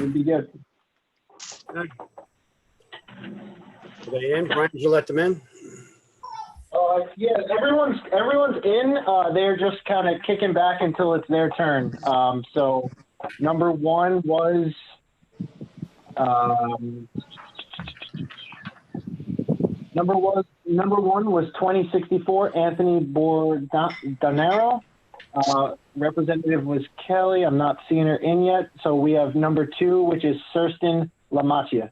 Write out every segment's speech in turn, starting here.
We'd be good. Are they in? Brian, did you let them in? Yeah, everyone's in. They're just kind of kicking back until it's their turn. So number one was number one was 2064 Anthony Bordonero. Representative was Kelly. I'm not seeing her in yet. So we have number two, which is Kirsten Lamachia.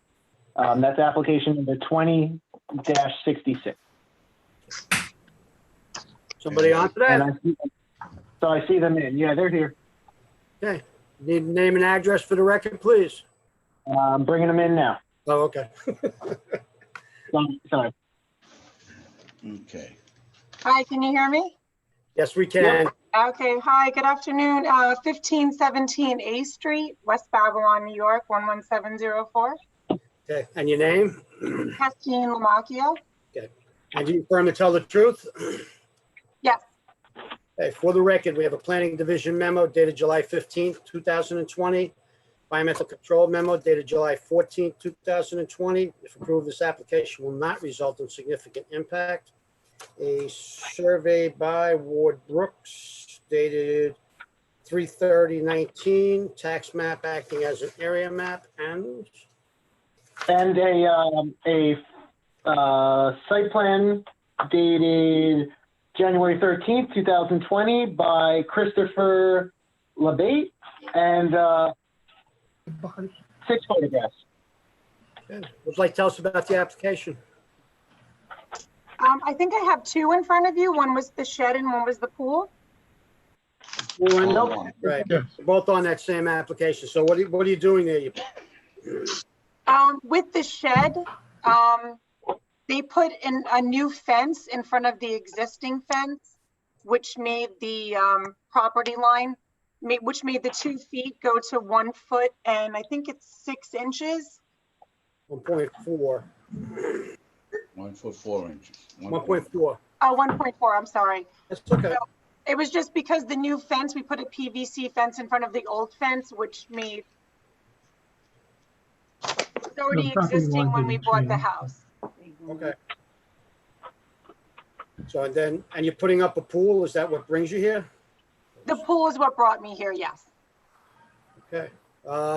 That's application number 20-66. Somebody on to that? I see them in. Yeah, they're here. Okay. Need name and address for the record, please. I'm bringing them in now. Oh, okay. Sorry. Okay. Hi, can you hear me? Yes, we can. Okay, hi, good afternoon. 1517 A Street, West Babylon, New York, 11704. Okay. And your name? Christine Lamacchia. Okay. And do you confirm to tell the truth? Yes, Okay. For the record, we have a planning division memo dated July 15th, 2020. Environmental control memo dated July 14th, 2020. If approved, this application will not result in significant impact. A survey by Ward Brooks dated 3/30/19, tax map acting as an area map, and a site plan dated January 13th, 2020 by Christopher Labate and 6 photographs. okay. Would you like to tell us about the application? I think I have two in front of you. One was the shed and one was the pool. Nope. Right. Yes. Both on that same application. So what are you doing there? With the shed, they put in a new fence in front of the existing fence, which made the property line, which made the 2 feet go to 1 foot and I think it's 6 inches. 1.4. 1 foot 4 inches. 1.4. Oh, 1.4, I'm sorry. That's okay. It was just because the new fence, we put a PVC fence in front of the old fence, which made it's already The property existing line when we didn't bought the change. house. Okay. So and you're putting up a pool. Is that what brings you here? The pool is what brought me here, yes. Okay.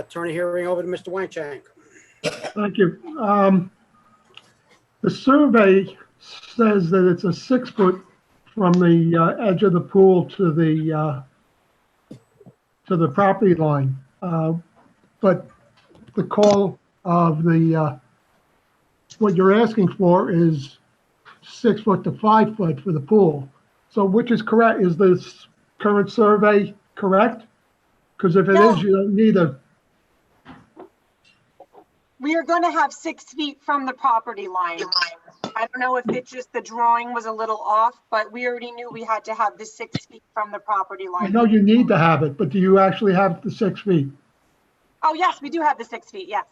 Turn the hearing over to Mr. Weinschank. Thank you. The survey says that it's a 6 foot from the edge of the pool to the property line. But the call of what you're asking for is 6 foot to 5 foot for the pool. So which is correct? Is this current survey correct? Because if it No. is, you don't need a, We are going to have 6 feet from the property line. I don't know if it's just the drawing was a little off, but we already knew we had to have the 6 feet from the property I line. know you need to have it, but do you actually have the 6 feet? Oh, yes, we do have the 6 feet, yes.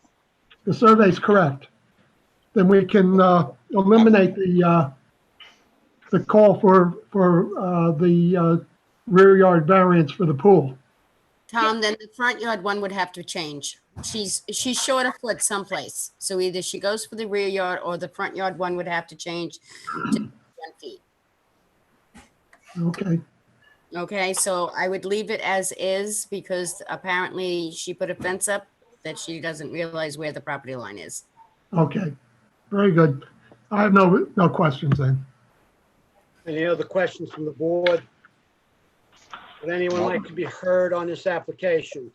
The survey's correct. Then we can eliminate the call for the rear yard variance for the pool. Tom, then the front yard one would have to change. She's short a foot someplace. So either she goes for the rear yard or the front yard one would have to change to 10 feet. Okay, Okay, so I would leave it as is because apparently she put a fence up that she doesn't realize where the property line is. okay, very good. I have no questions then. Any other questions from the board? Would anyone like to be heard on this application?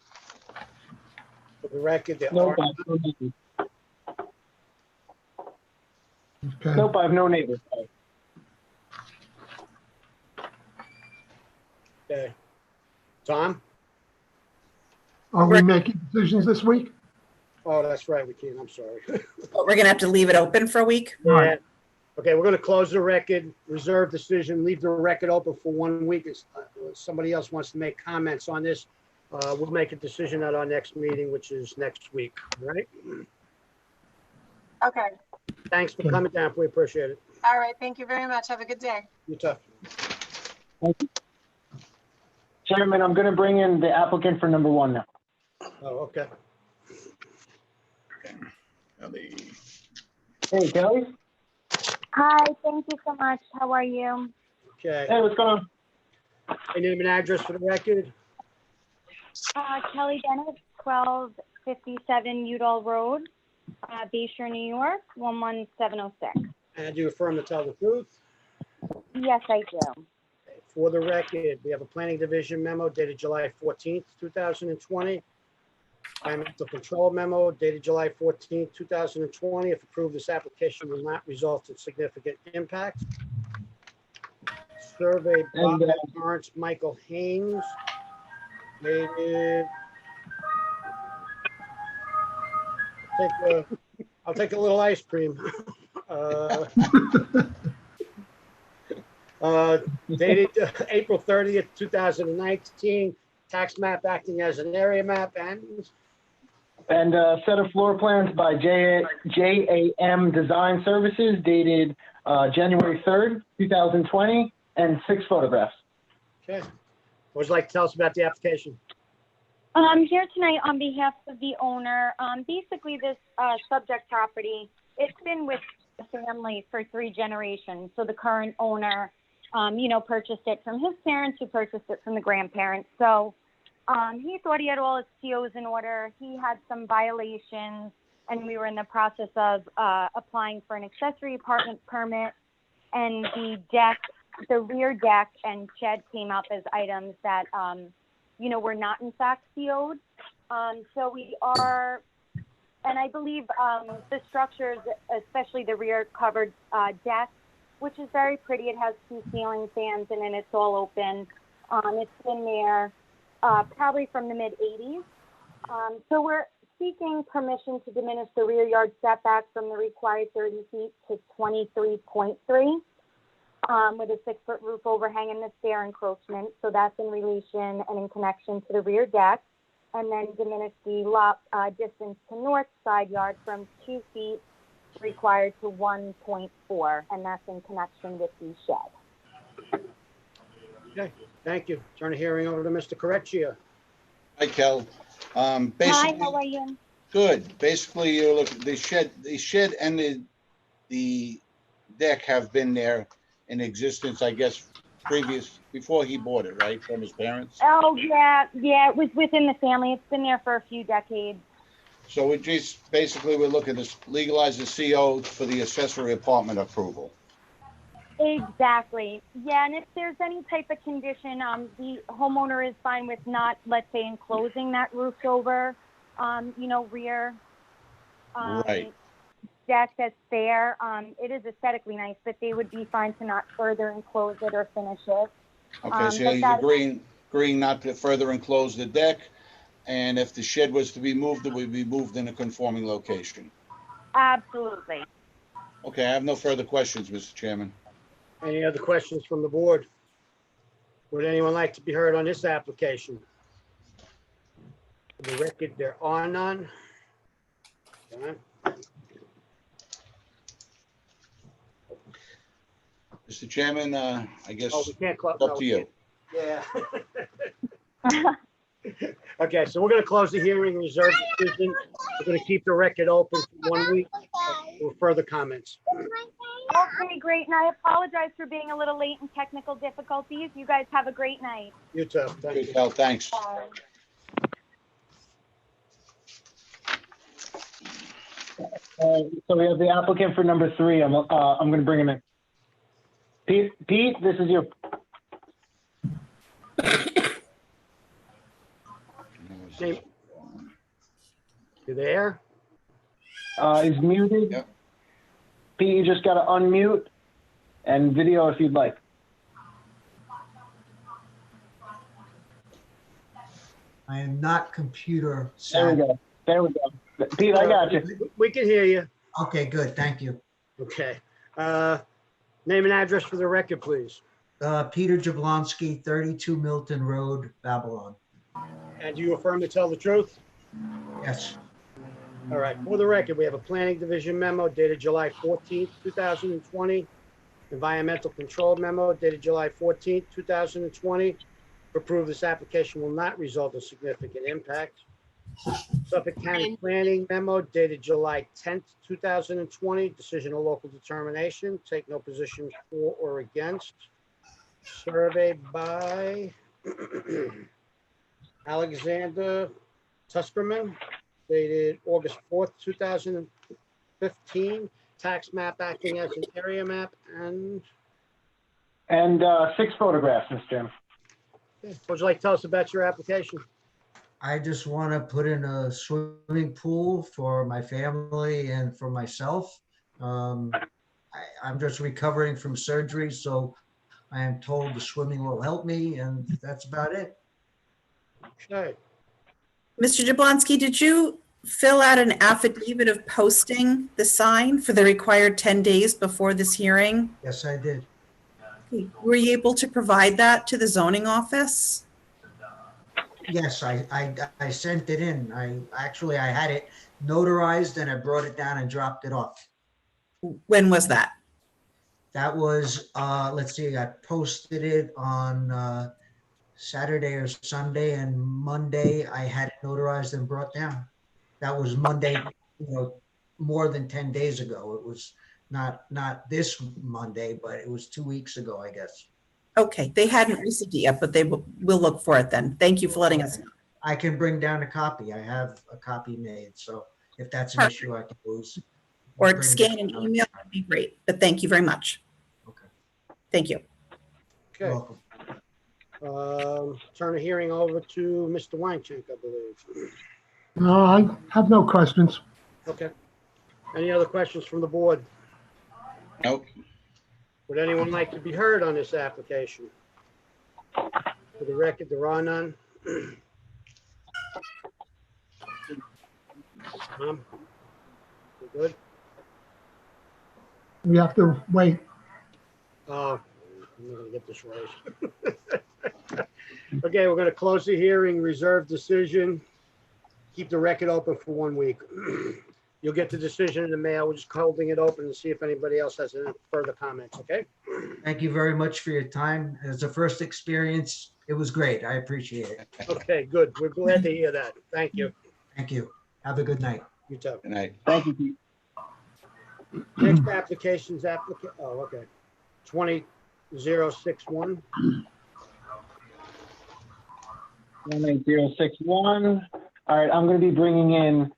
For the record, there Nope, are I have no neighbors. Okay, Nope, I have no neighbors. okay. Tom? are we making decisions this week? Oh, that's right, we can. I'm sorry. But we're gonna have to leave it open for a week? Yeah. Okay, we're gonna close the record, reserve decision, leave the record open for 1 week. If somebody else wants to make comments on this, we'll make a decision at our next meeting, which is next week, all right? Okay. Thanks for coming down. We appreciate it. All right. Thank you very much. Have a good day. You tough. Chairman, I'm going to bring in the applicant for number one now. Oh, okay. Kelly. Hey, Kelly. Hi, thank you so much. How are you? Okay. Hey, what's going on? Your name and address for the record? Kelly Bennett, 1257 Udall Road, Bayshore, New York, 11706. And do you affirm to tell the truth? Yes, I do. For the record, we have a planning division memo dated July 14th, 2020. Environmental control memo dated July 14th, 2020. If approved, this application will not result in significant impact. Survey Bob And, Lawrence Michael Haynes dated. I'll take a little ice cream. Dated April 30th, 2019, tax map acting as an area map And a set of floor plans by JAM Design Services dated January 3rd, 2020, and 6 photographs. okay. What would you like to tell us about the application? I'm here tonight on behalf of the owner. Basically, this subject property, it's been with the family for 3 generations. So the current owner, purchased it from his parents, who purchased it from the grandparents. So he thought he had all his COs in order. He had some violations, and we were in the process of applying for an accessory apartment permit. And the rear deck and shed came up as items that, were not in fact CO'd. So we are, and I believe the structures, especially the rear covered deck, which is very pretty. It has 2 ceiling fans in it. It's all open. It's been there probably from the mid-'80s. So we're seeking permission to diminish the rear yard setback from the required 30 feet to 23.3 with a 6-foot roof overhang and the stair encroachment. So that's in relation and in connection to the rear deck. And then diminish the lot distance to north side yard from 2 feet required to 1.4, and that's in connection with the shed. Okay, thank you. Turn the hearing over to Mr. Correcchia. Hi, Kel. Hi, Basically, how are you? good. Basically, you're looking, the shed and the deck have been there in existence, I guess, before he bought it, right, from his parents? Oh, yeah, it was within the family. It's been there for a few decades. So we just, basically, we're looking to legalize the CO for the accessory apartment approval. Exactly. Yeah, and if there's any type of condition, the homeowner is fine with not, let's say, enclosing that roof over, rear Right. deck that's there. It is aesthetically nice, but they would be fine to not further enclose it or finish it. Okay, so but he's that- agreeing not to further enclose the deck, and if the shed was to be moved, it would be moved in a conforming location. Absolutely. Okay, I have no further questions, Mr. Chairman. Any other questions from the board? Would anyone like to be heard on this application? For the record, there are none. John? Mr. Chairman, I guess Oh, we can't close. it's up to you. Yeah. Okay, so we're going to close the hearing, reserve decision. We're going to keep the record open for 1 week for further comments. Okay, great. And I apologize for being a little late in technical difficulties. You guys have a great night. You too. Thank Good, you. Cal, thanks. Bye. So we have the applicant for number 3. I'm going to bring him in. Pete, this is your. Name- You there? He's muted. Yep. Pete, you just got to unmute and video if you'd like. I am not computer There we savvy. go. There we go. Pete, I got you. We can hear you. Okay, good, thank you. Okay. Name and address for the record, please. Peter Jablonski, 32 Milton Road, Babylon. And do you affirm to tell the truth? Yes, All right, for the record, we have a planning division memo dated July 14th, 2020. Environmental control memo dated July 14th, 2020. If approved, this application will not result in significant impact. Suffolk County Planning Memo dated July 10th, 2020. Decision of local determination. Take no position for or against. Survey by Alexander Tuskerman dated August 4th, 2015. Tax map acting as an area map and 6 photographs, Mr. Chairman. what would you like to tell us about your application? I just want to put in a swimming pool for my family and for myself. I'm just recovering from surgery, so I am told the swimming will help me, and that's about it. Okay. Mr. Jablonski, did you fill out an affidavit of posting the sign for the required 10 days before this hearing? Yes, I did. Were you able to provide that to the zoning office? Yes, I sent it in. I had it notarized and I brought it down and dropped it off. When was that? That was, let's see, I posted it on Saturday or Sunday, and Monday I had it notarized and brought down. That was Monday, more than 10 days ago. It was not this Monday, but it was 2 weeks ago, I guess. Okay, they hadn't received it yet, but they will look for it then. Thank you for letting us know. I can bring down a copy. I have a copy made, so if that's an issue, I can use. Or scan an email would be great, but thank you very much. Okay. Thank you. You're Okay. welcome. Turn the hearing over to Mr. Weincheck, I believe. No, I have no questions. Okay. Any other questions from the board? Nope. Would anyone like to be heard on this application? For the record, there are none. Tom? You good? We have to wait. I'm not gonna get this right. Okay, we're gonna close the hearing, reserve decision. Keep the record open for 1 week. You'll get the decision in the mail. We're just holding it open to see if anybody else has any further comments, okay? Thank you very much for your time. As a first experience, it was great. I appreciate it. Okay, good. We're glad to hear that. Thank you. Thank you. Have a good night. You too. Good night. Thank you, Pete. Next application's oh, okay. 20061. 18061. All right, I'm going to be bringing in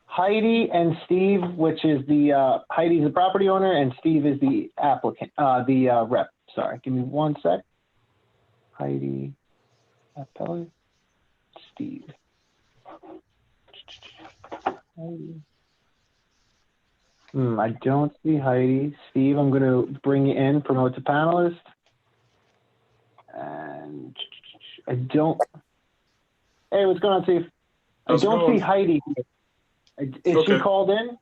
Heidi and Steve, which is the, Heidi's the property owner and Steve is the applicant, the rep. Sorry, give me 1 sec. Heidi, appellate, Steve. Heidi. I don't see Heidi. Steve, I'm going to bring you in, promote to panelist. And I don't. Hey, what's going on, Steve? I How's it don't going? see Heidi here. Is she Okay. called in?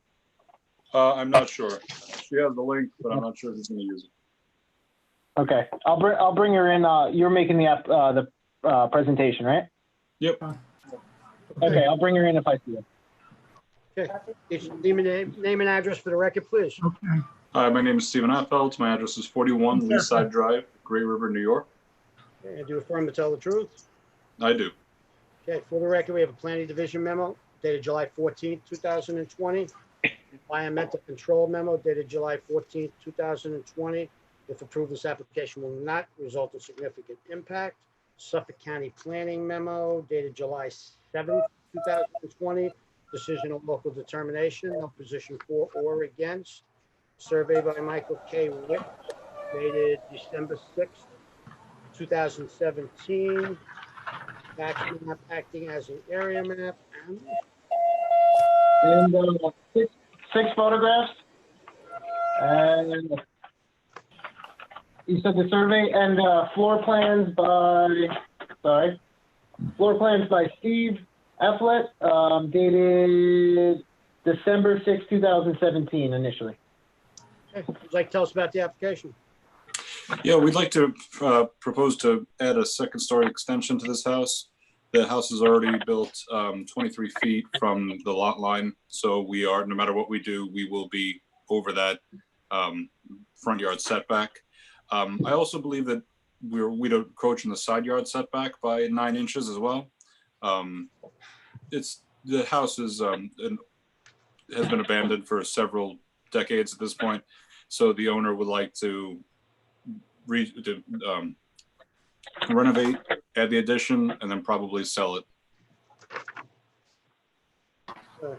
I'm not sure. She has the link, but I'm not sure who's going to use it. Okay, I'll bring her in. You're making the presentation, right? Yep. Okay, I'll bring her in if I see her. Okay. Name and address for the record, please. Okay. Hi, my name is Stephen Appelt. My address is 41 Leaside Drive, Great River, New York. Okay, do you affirm to tell the truth? I do. Okay, for the record, we have a planning division memo dated July 14th, 2020. Environmental control memo dated July 14th, 2020. If approved, this application will not result in significant impact. Suffolk County planning memo dated July 7th, 2020. Decision of local determination, no position for or against. Survey by Michael K. Witt dated December 6th, 2017. Tax map acting as an area map. And six photographs. And you said the survey and floor plans by Steve Efflet, dated December 6, 2017 initially. Okay, would you like to tell us about the application? Yeah, we'd like to propose to add a second-story extension to this house. The house is already built 23 feet from the lot line, so we are, no matter what we do, we will be over that front yard setback. I also believe that we'd encroach in the side yard setback by 9 inches as well. It's The house is has been abandoned for several decades at this point, so the owner would like to renovate, add the addition, and then probably sell it. No,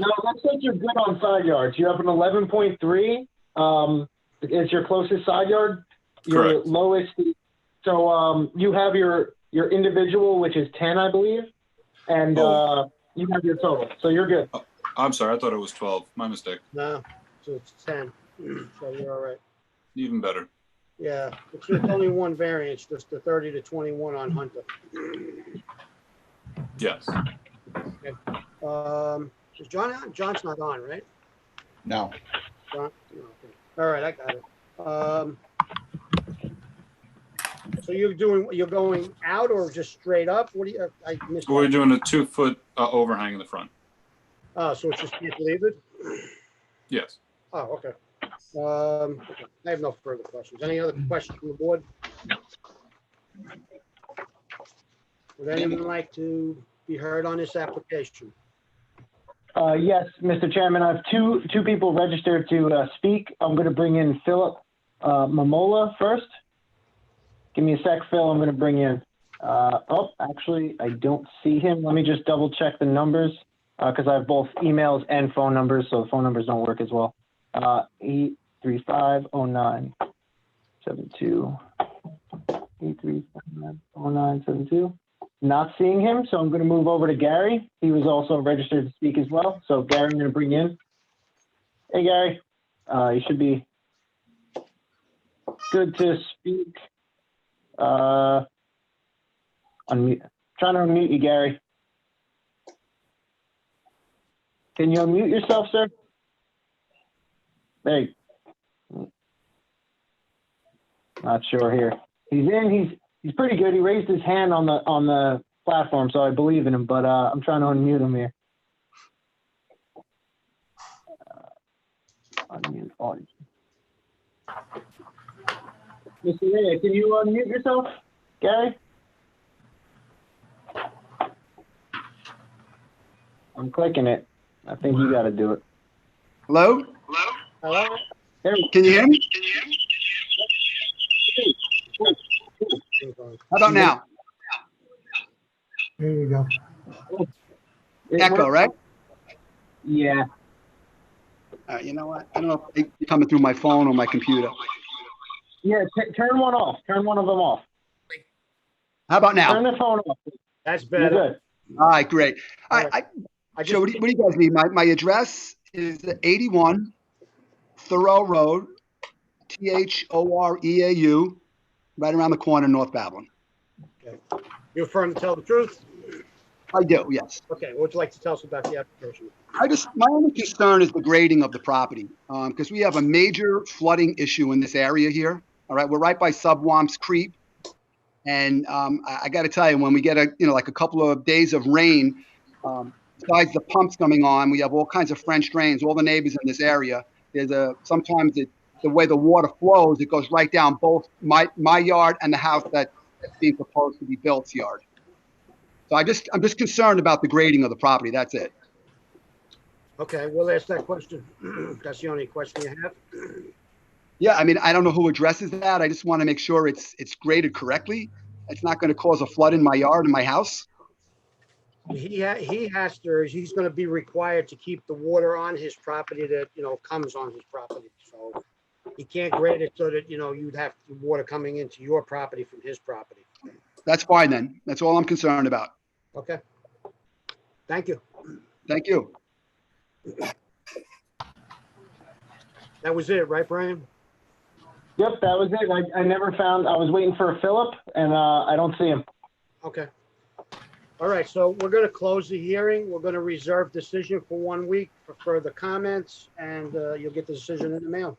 it looks like you're good on side yards. You have an 11.3. Is your closest side yard. Your Correct. lowest. So you have your individual, which is 10, I believe, and you have your total. So you're good. I'm sorry, I thought it was 12. My mistake. No, so it's 10. So you're all right. Even better. Yeah, it's just only one variance, just the 30 to 21 on Hunter. Yes. Is John's not on, right? No. John? No, okay. All right, I got it. So you're going out or just straight up? What do you, I missed We're that. doing a 2-foot overhang in the front. Oh, so it's just cantilevered? Yes. Oh, okay. Okay. I have no further questions. Any other questions from the board? Would anyone like to be heard on this application? Yes, Mr. Chairman, I have two people registered to speak. I'm going to bring in Philip Mamola first. Give me a sec, Phil. I'm going to bring in. Actually, I don't see him. Let me just double check the numbers because I have both emails and phone numbers, so the phone numbers don't work as well. 8350972. 8350972. Not seeing him, so I'm going to move over to Gary. He was also registered to speak as well. So Gary, I'm going to bring in. Hey, Gary. You should be good to speak. Unmute. Trying to unmute you, Gary. Can you unmute yourself, sir? Hey. Not sure here. He's in. He's pretty good. He raised his hand on the platform, so I believe in him. But I'm trying to unmute him here. Unmute audio. Mr. Ray, can you unmute yourself, Gary? I'm clicking it. I think you got to do it. Hello? Hello? There we Can you hear me? go. How about now? There you go. It Echo, works. right? Yeah. You know what? I don't know if it's coming through my phone or my computer. Yeah, turn one off. Turn one of them off. How about Turn now? the phone off. That's You're better. good. All right, great. All right. Joe, what do you guys need? My address is 81 Thoreau Road, Thoreau, right around the corner, North Babylon. Okay. You affirm to tell the truth? I do, yes. Okay, what would you like to tell us about the application? My only concern is the grading of the property, because we have a major flooding issue in this area here. All right, we're right by Subwamps Creek. And I got to tell you, when we get a couple of days of rain, besides the pumps coming on, we have all kinds of French drains. All the neighbors in this area, sometimes the way the water flows, it goes right down both my yard and the house that's being proposed to be built's yard. So I'm just concerned about the grading of the property. That's it. Okay, we'll ask that question. That's the only question you have? Yeah, I mean, I don't know who addresses that. I just want to make sure it's graded correctly. It's not going to cause a flood in my yard and my house. He's going to be required to keep the water on his property that, comes on his property. So he can't grade it so that, you'd have water coming into your property from his property. That's fine then. That's all I'm concerned about. Okay. Thank you. Thank you. That was it, right, Brian? Yep, that was it. I never found. I was waiting for Philip, and I don't see him. Okay. All right, so we're going to close the hearing. We're going to reserve decision for 1 week for further comments, and you'll get the decision in the mail.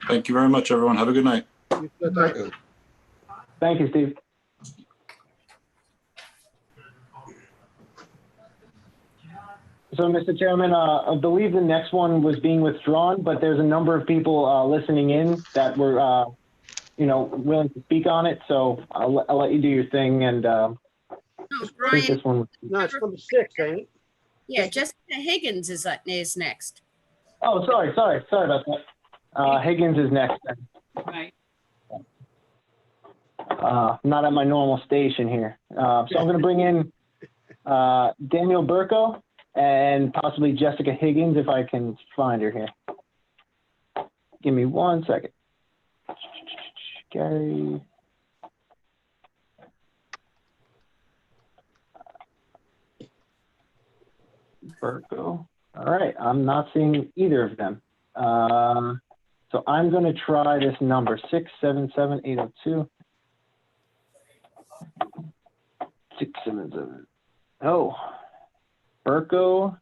Thank you very much, everyone. Have a good night. You too. Thank you. Thank you, Steve. So, Mr. Chairman, I believe the next one was being withdrawn, but there's a number of people listening in that were, willing to speak on it. So I'll let you do your thing. And No, No, I think Brian, this one. No, it's number 6, ain't it? yeah, Jessica Higgins is next. Oh, sorry about that. Higgins is next. Right. Not at my normal station here. So I'm going to bring in Daniel Burko and possibly Jessica Higgins if I can find her here. Give me 1 second. Gary. Burko. All right, I'm not seeing either of them. So I'm going to try this number 677-802. 677. Oh, Burko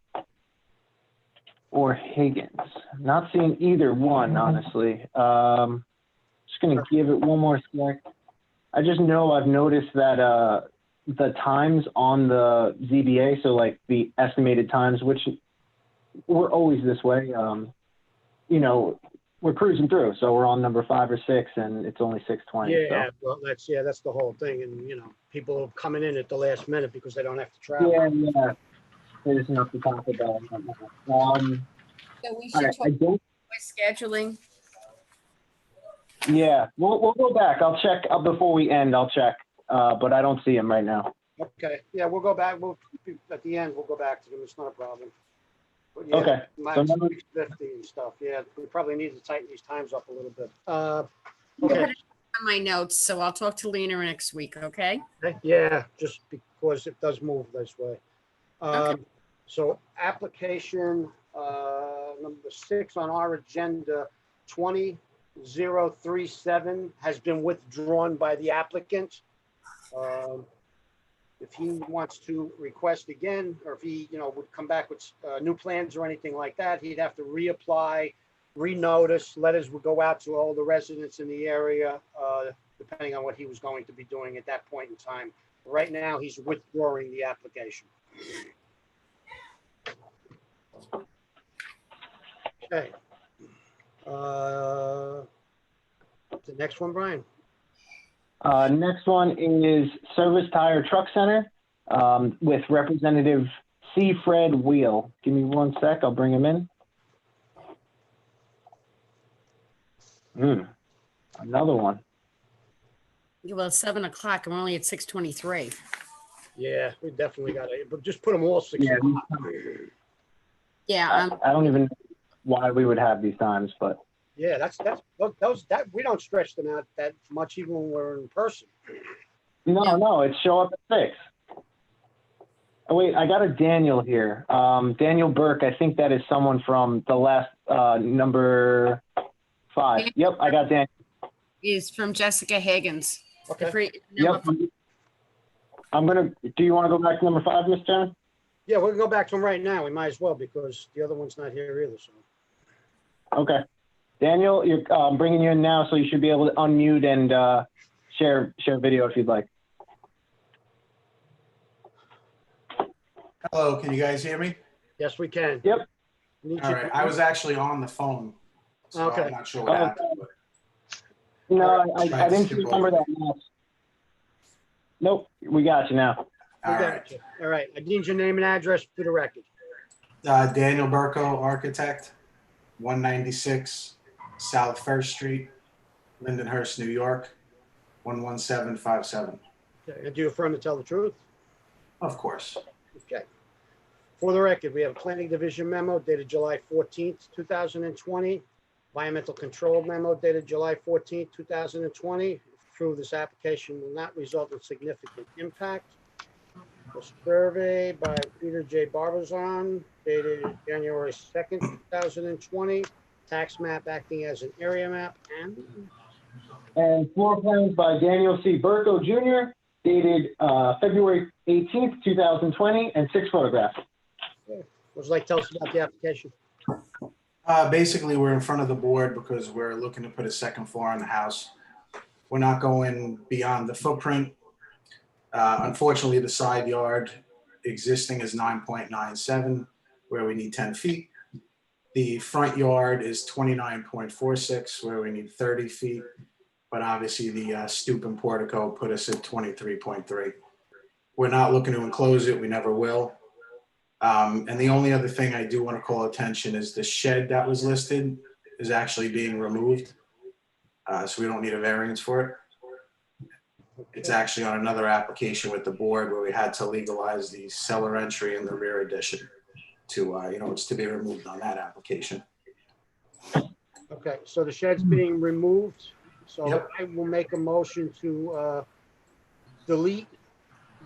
or Higgins. Not seeing either one, honestly. Just going to give it one more sec. I just know I've noticed that the times on the ZBA, so like the estimated times, which we're always this way, you know, we're cruising through. So we're on number 5 or 6 and it's only 6:20. Yeah, So. well, that's the whole thing. And, you know, people are coming in at the last minute because they don't have to travel. Yeah. There's enough to talk about. So we All should right, talk I don't. about scheduling. Yeah, we'll go back. I'll check before we end. I'll check, but I don't see him right now. Okay, yeah, we'll go back. At the end, we'll go back to them. It's not a problem. But yeah, Okay, so mine's number- 6:50 and stuff. Yeah, we probably need to tighten these times up a little bit. I'll put Okay, it on my notes, so I'll talk to Lena next week, okay? yeah, just because it does move this way. Okay. So application number 6 on our agenda, 20037 has been withdrawn by the applicant. If he wants to request again, or if he, you know, would come back with new plans or anything like that, he'd have to reapply, renotice. Letters would go out to all the residents in the area, depending on what he was going to be doing at that point in time. Right now, he's withdrawing the application. Okay. The next one, Brian. Next one is Service Tire Truck Center with Representative C. Fred Wheel. Give me 1 sec. I'll bring him in. Another one. Well, it's 7 o'clock. I'm only at 6:23. Yeah, we definitely got it, but just put them all 6 Yeah, o'clock. Yeah, I don't even know why we would have these times, but Yeah, that we don't stretch them out that much even when we're in person. no, it's show up at 6. Oh, wait, I got a Daniel here. Daniel Burke. I think that is someone from the last number 5. Yep, I got Daniel. is from Jessica Higgins. Okay. Yep. Do you want to go back to number 5, Mr. Chairman? Yeah, we can go back to him right now. We might as well because the other one's not here either. So. Okay. Daniel, I'm bringing you in now, so you should be able to unmute and share video if you'd like. Hello, can you guys hear me? Yes, we can. Yep. All right, I was actually on the phone, so Okay. I'm not sure what happened. But No, I Try to didn't skip remember over. that. Mouse. Nope, we got you now. We all got right. you. All right. I need your name and address for the record. Daniel Burko, architect, 196 South First Street, Lindenhurst, New York, 11757. Okay. And do you affirm to tell the truth? Of course. Okay. For the record, we have a planning division memo dated July 14th, 2020. Environmental control memo dated July 14th, 2020. If approved, this application will not result in significant impact. A survey by Peter J. Barbazon dated January 2nd, 2020. Tax map acting as an area map And floor plans by Daniel C. Burko Jr. dated February 18th, 2020, and 6 photographs. Would you like to tell us about the application? Basically, we're in front of the board because we're looking to put a second floor on the house. We're not going beyond the footprint. Unfortunately, the side yard existing is 9.97, where we need 10 feet. The front yard is 29.46, where we need 30 feet. But obviously, the stoop and portico put us at 23.3. We're not looking to enclose it. We never will. And the only other thing I do want to call attention is the shed that was listed is actually being removed. So we don't need a variance for it. It's actually on another application with the board where we had to legalize the cellar entry and the rear addition to, it's to be removed on that application. Okay, so the shed's being removed. So Yep. I will make a motion to delete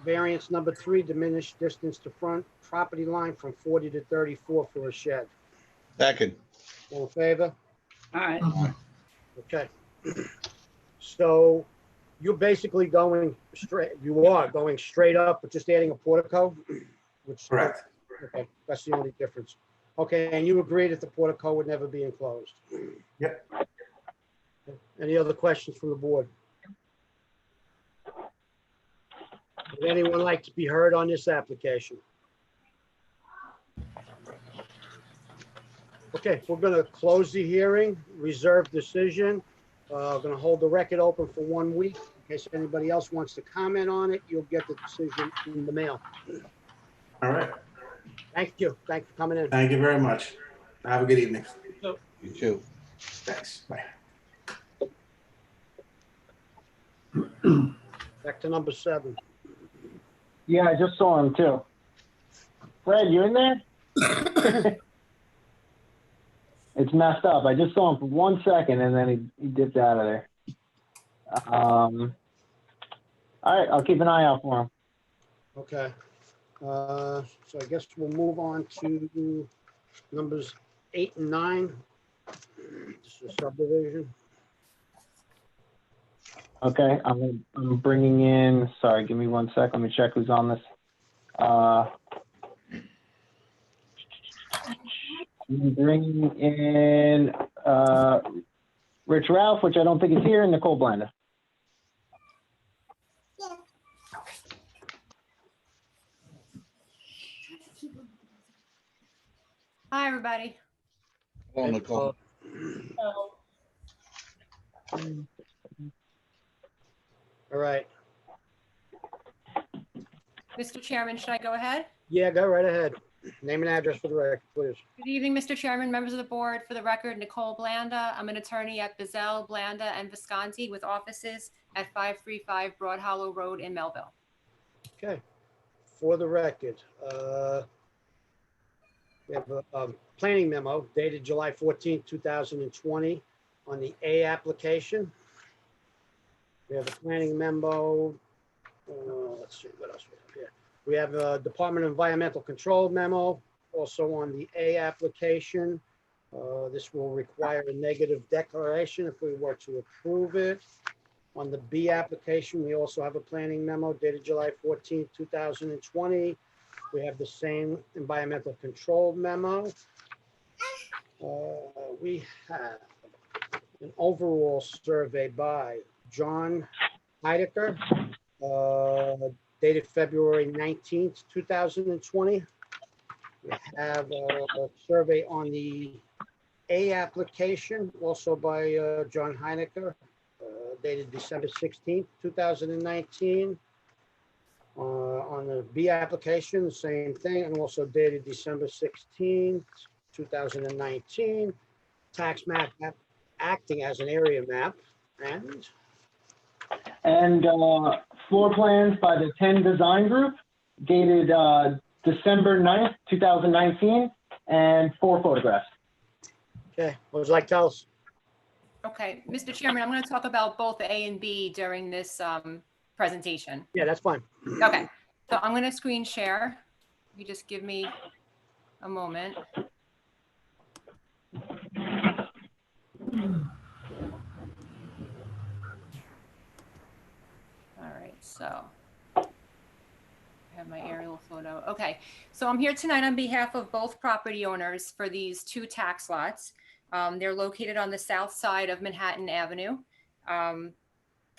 variance number 3, diminish distance to front property line from 40 to 34 for a shed. Second. All in favor? All right. Okay. So you're basically going straight, you are going straight up, but just adding a portico? Which, Correct. okay, that's the only difference. Okay, and you agree that the portico would never be enclosed? Yep. Any other questions from the board? Would anyone like to be heard on this application? Okay, we're going to close the hearing, reserve decision. Going to hold the record open for 1 week. In case anybody else wants to comment on it, you'll get the decision in the mail. All right. Thank you. Thanks for coming in. Thank you very much. Have a good evening. You too. Thanks. Bye. Back to number 7. Yeah, I just saw him too. Fred, you in there? It's messed up. I just saw him for 1 second and then he dipped out of there. All right, I'll keep an eye out for him. Okay. So I guess we'll move on to numbers 8 and 9. This is subdivision. Okay, I'm bringing in, sorry, give me 1 sec. Let me check who's on this. I'm bringing in Rich Ralph, which I don't think is here, and Nicole Blanda. Hi, everybody. Oh, Nicole. All right. Mr. Chairman, should I go ahead? Yeah, go right ahead. Name and address for the record, please. Good evening, Mr. Chairman, members of the board. For the record, Nicole Blanda. I'm an attorney at Bizzell, Blanda, and Visconti with offices at 535 Broad Hollow Road in Melville. Okay. For the record, we have a planning memo dated July 14th, 2020 on the A application. We have a planning memo. Let's see, what else we have here? We have a Department of Environmental Control memo also on the A application. This will require a negative declaration if we were to approve it. On the B application, we also have a planning memo dated July 14th, 2020. We have the same environmental control memo. We have an overall survey by John Heidecker, dated February 19th, 2020. We have a survey on the A application, also by John Heidecker, dated December 16th, 2019. On the B application, the same thing, and also dated December 16th, 2019. Tax map acting as an area map, And floor plans by the 10 Design Group dated December 9th, 2019, and 4 photographs. Okay, what would you like to tell us? Okay, Mr. Chairman, I'm going to talk about both A and B during this presentation. Yeah, that's fine. Okay, so I'm going to screen share. You just give me a moment. All right, so I have my aerial photo. Okay, so I'm here tonight on behalf of both property owners for these 2 tax lots. They're located on the south side of Manhattan Avenue,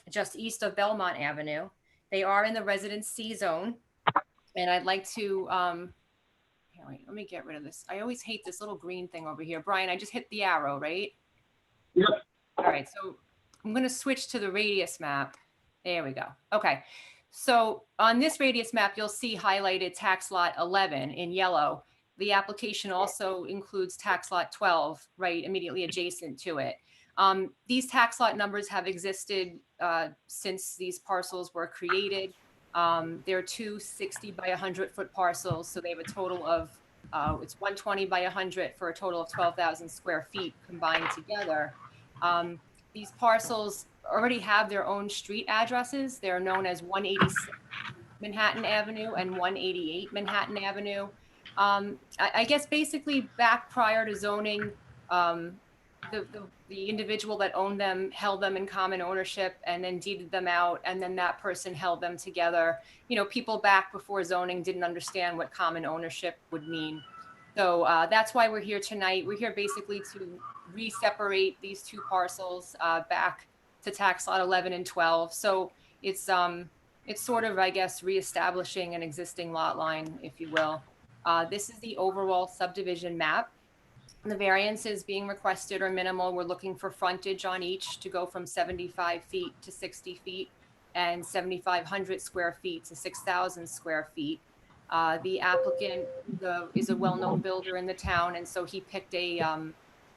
just east of Belmont Avenue. They are in the Residence C zone, and I'd like to, here, wait, let me get rid of this. I always hate this little green thing over here. Brian, I just hit the arrow, right? Yep. All right, so I'm going to switch to the radius map. There we go. Okay, So on this radius map, you'll see highlighted tax lot 11 in yellow. The application also includes tax lot 12, right, immediately adjacent to it. These tax lot numbers have existed since these parcels were created. They're two 60 by 100-foot parcels, so they have a total of, it's 120 by 100 for a total of 12,000 square feet combined together. These parcels already have their own street addresses. They're known as 186 Manhattan Avenue and 188 Manhattan Avenue. I guess basically back prior to zoning, the individual that owned them held them in common ownership and then deeded them out, and then that person held them together. You know, people back before zoning didn't understand what common ownership would mean. So that's why we're here tonight. We're here basically to re-separate these two parcels back to tax lot 11 and 12. So it's sort of, I guess, reestablishing an existing lot line, if you will. This is the overall subdivision map. The variances being requested are minimal. We're looking for frontage on each to go from 75 feet to 60 feet and 7,500 square feet to 6,000 square feet. The applicant is a well-known builder in the town, and so he picked a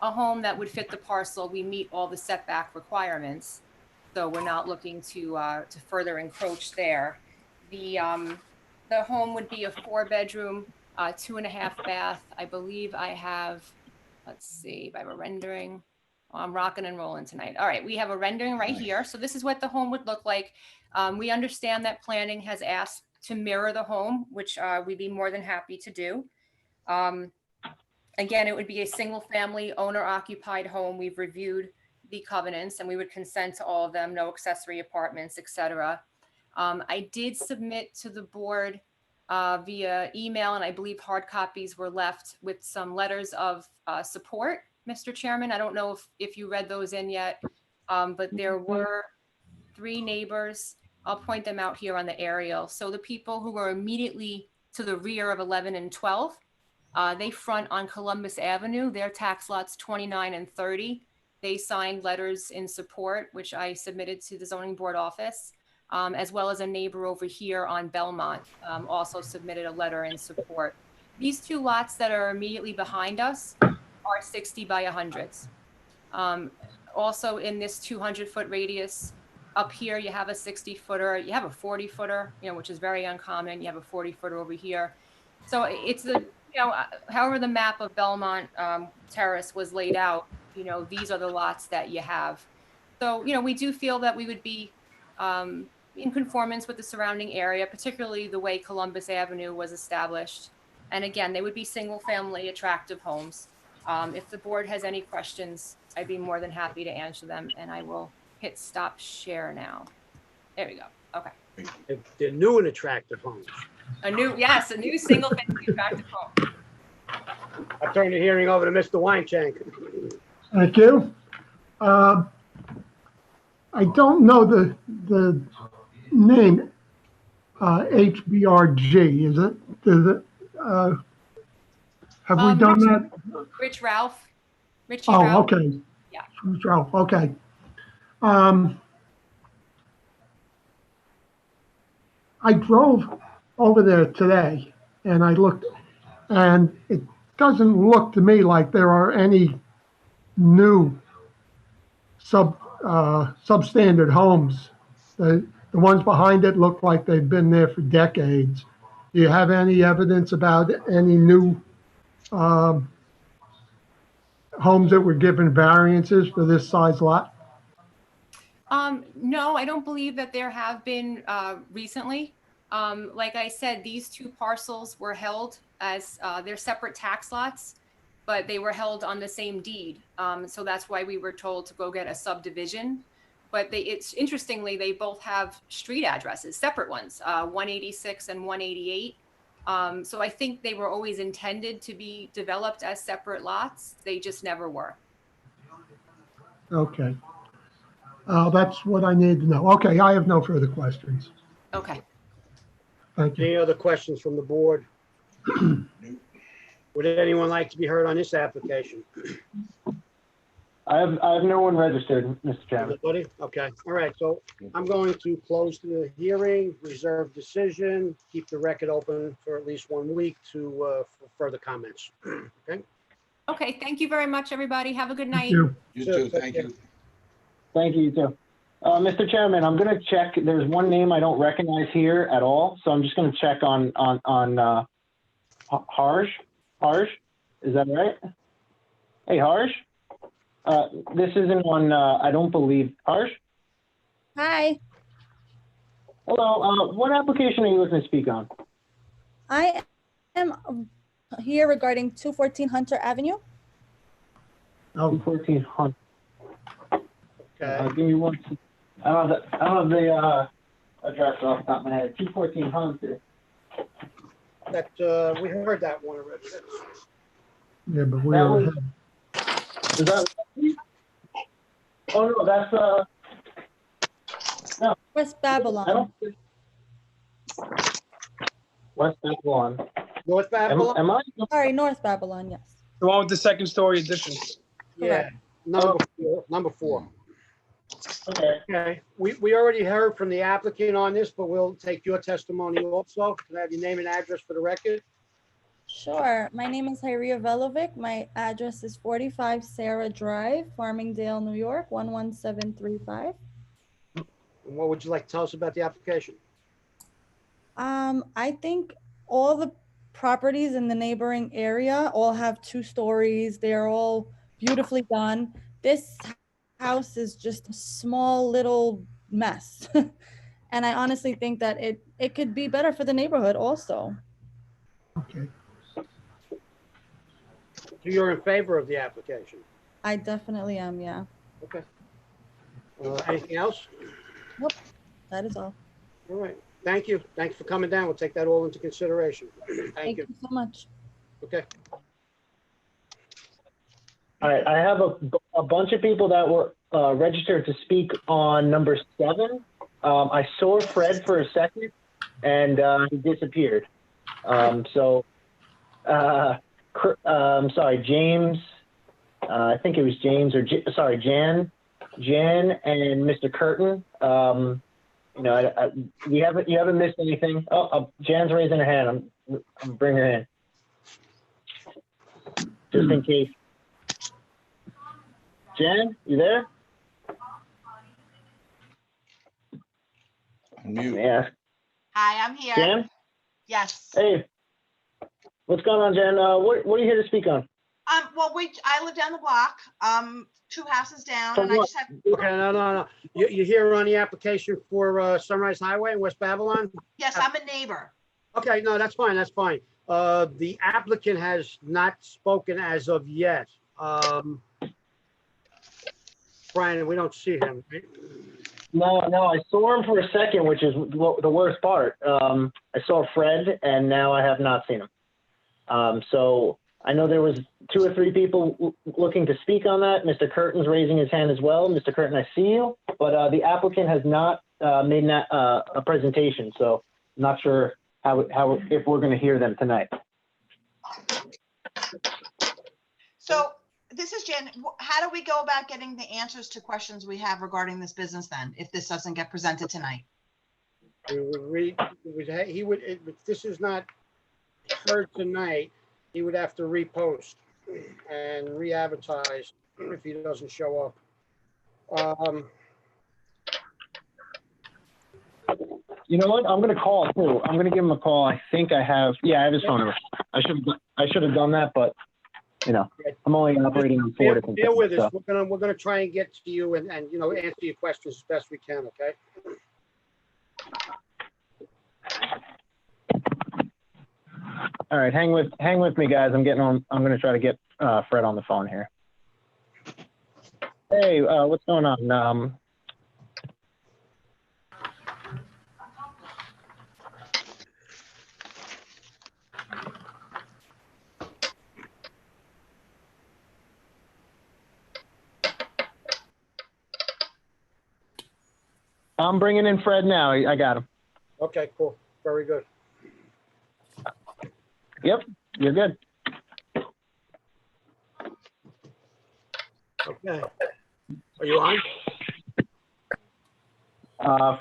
home that would fit the parcel. We meet all the setback requirements, so we're not looking to further encroach there. The home would be a 4-bedroom, 2.5 bath. I believe I have, let's see if I have a rendering. Oh, I'm rocking and rolling tonight. All right, we have a rendering right here. So this is what the home would look like. We understand that planning has asked to mirror the home, which we'd be more than happy to do. Again, it would be a single family owner occupied home. We've reviewed the covenants and we would consent to all of them, no accessory apartments, etc. I did submit to the board via email, and I believe hard copies were left with some letters of support, Mr. Chairman. I don't know if you read those in yet, but there were 3 neighbors. I'll point them out here on the aerial. So the people who were immediately to the rear of 11 and 12, they front on Columbus Avenue. Their tax lots 29 and 30. They signed letters in support, which I submitted to the zoning board office. As well as a neighbor over here on Belmont also submitted a letter in support. These 2 lots that are immediately behind us are 60 by 100s. Also in this 200-foot radius, up here you have a 60-footer, you have a 40-footer, you know, which is very uncommon. You have a 40-footer over here. So it's the, you know, however the map of Belmont Terrace was laid out, you know, these are the lots that you have. So, you know, we do feel that we would be in conformance with the surrounding area, particularly the way Columbus Avenue was established. And again, they would be single family attractive homes. If the board has any questions, I'd be more than happy to answer them, and I will hit stop share now. There we go. Okay. They're new and attractive homes. A new single family attractive home. I turn the hearing over to Mr. Weinschenk. Thank you. I don't know the name HBRG. Is it? Have we done that? Rich Ralph. Richie Oh, Ralph. okay. Yeah. Rich Ralph. Okay. I drove over there today and I looked, and it doesn't look to me like there are any new substandard homes. The ones behind it look like they've been there for decades. Do you have any evidence about any new homes that were given variances for this size lot? No, I don't believe that there have been recently. Like I said, these 2 parcels were held as they're separate tax lots, but they were held on the same deed. So that's why we were told to go get a subdivision. But it's interestingly, they both have street addresses, separate ones, 186 and 188. So I think they were always intended to be developed as separate lots. They just never were. Okay. That's what I need to know. Okay, I have no further questions. Okay. Thank you. Any other questions from the board? Would anyone like to be heard on this application? I have no one registered, Mr. Chairman. Everybody? Okay, all right, so I'm going to close the hearing, reserve decision, keep the record open for at least 1 week for further comments. Okay? Okay, thank you very much, everybody. Have a good Thank night. you. You too, thank you. Thank you, too. Mr. Chairman, I'm gonna check, there's one name I don't recognize here at all, so I'm just gonna check on Harsh. Harsh, is that right? Hey, Harsh? This isn't on, I don't believe, Harsh? Hi, Hello, what application are you looking to speak on? I am here regarding 214 Hunter Avenue. Oh, 214 Hunt. Okay, Give me one. I don't have the address off the top of my head. 214 Hunter. that, we heard that one already. yeah, but That we're was- ahead. Is that? Oh no, that's West I Babylon. don't. West Babylon. North Babylon? Am I? Sorry, North Babylon, yes. The one with the second story addition. Yeah, number four. Okay. Okay, we already heard from the applicant on this, but we'll take your testimony also. Can I have your name and address for the record? Sure. My name is Hyria Velovic. My address is 45 Sarah Drive, Farmingdale, New York, 11735. And what would you like to tell us about the application? I think all the properties in the neighboring area all have 2 stories. They're all beautifully done. This house is just a small little mess. And I honestly think that it could be better for the neighborhood also. Okay. So you're in favor of the application? I definitely am, yeah. Okay. Anything else? That is all. All right, thank you. Thanks for coming down. We'll take that all into consideration. Thank you. so much. Okay. All right. I have a bunch of people that were registered to speak on number 7. I saw Fred for a second, and he disappeared. I'm sorry, James. I think it was James or Jan, and Mr. Curtin. You haven't missed anything. Oh, Jan's raising her hand. I'm bringing her in, just in case. Jan, you there? Mute. Yeah. Hi, I'm here. Jan? Yes. Hey. What's going on, Jan? What are you here to speak on? Well, I live down the block, 2 houses down, From and I what? just have, Okay, no. You're here on the application for Sunrise Highway in West Babylon? yes, I'm a neighbor. Okay, no, that's fine, that's fine. The applicant has not spoken as of yet. Brian, we don't see him. Right? No, I saw him for a second, which is the worst part. I saw Fred, and now I have not seen him. So I know there was 2 or 3 people looking to speak on that. Mr. Curtin's raising his hand as well. Mr. Curtin, I see you, but the applicant has not made a presentation, so I'm not sure if we're going to hear them tonight. So this is Jen. How do we go about getting the answers to questions we have regarding this business then, if this doesn't get presented tonight? If this is not heard tonight, he would have to repost and re-advertise if he doesn't show up. You know what? I'm going to call too. I'm going to give him a call. I think I have his phone number. I should have done that, but I'm only operating on 4 different Bear with things, us. so. We're gonna try and get to you and answer your questions as best we can. Okay. All right, hang with me, guys. I'm going to try to get Fred on the phone here. Hey, what's going on? I'm bringing in Fred now. I got him. Okay, cool. Very good. Yep, you're good. Okay. Are you on?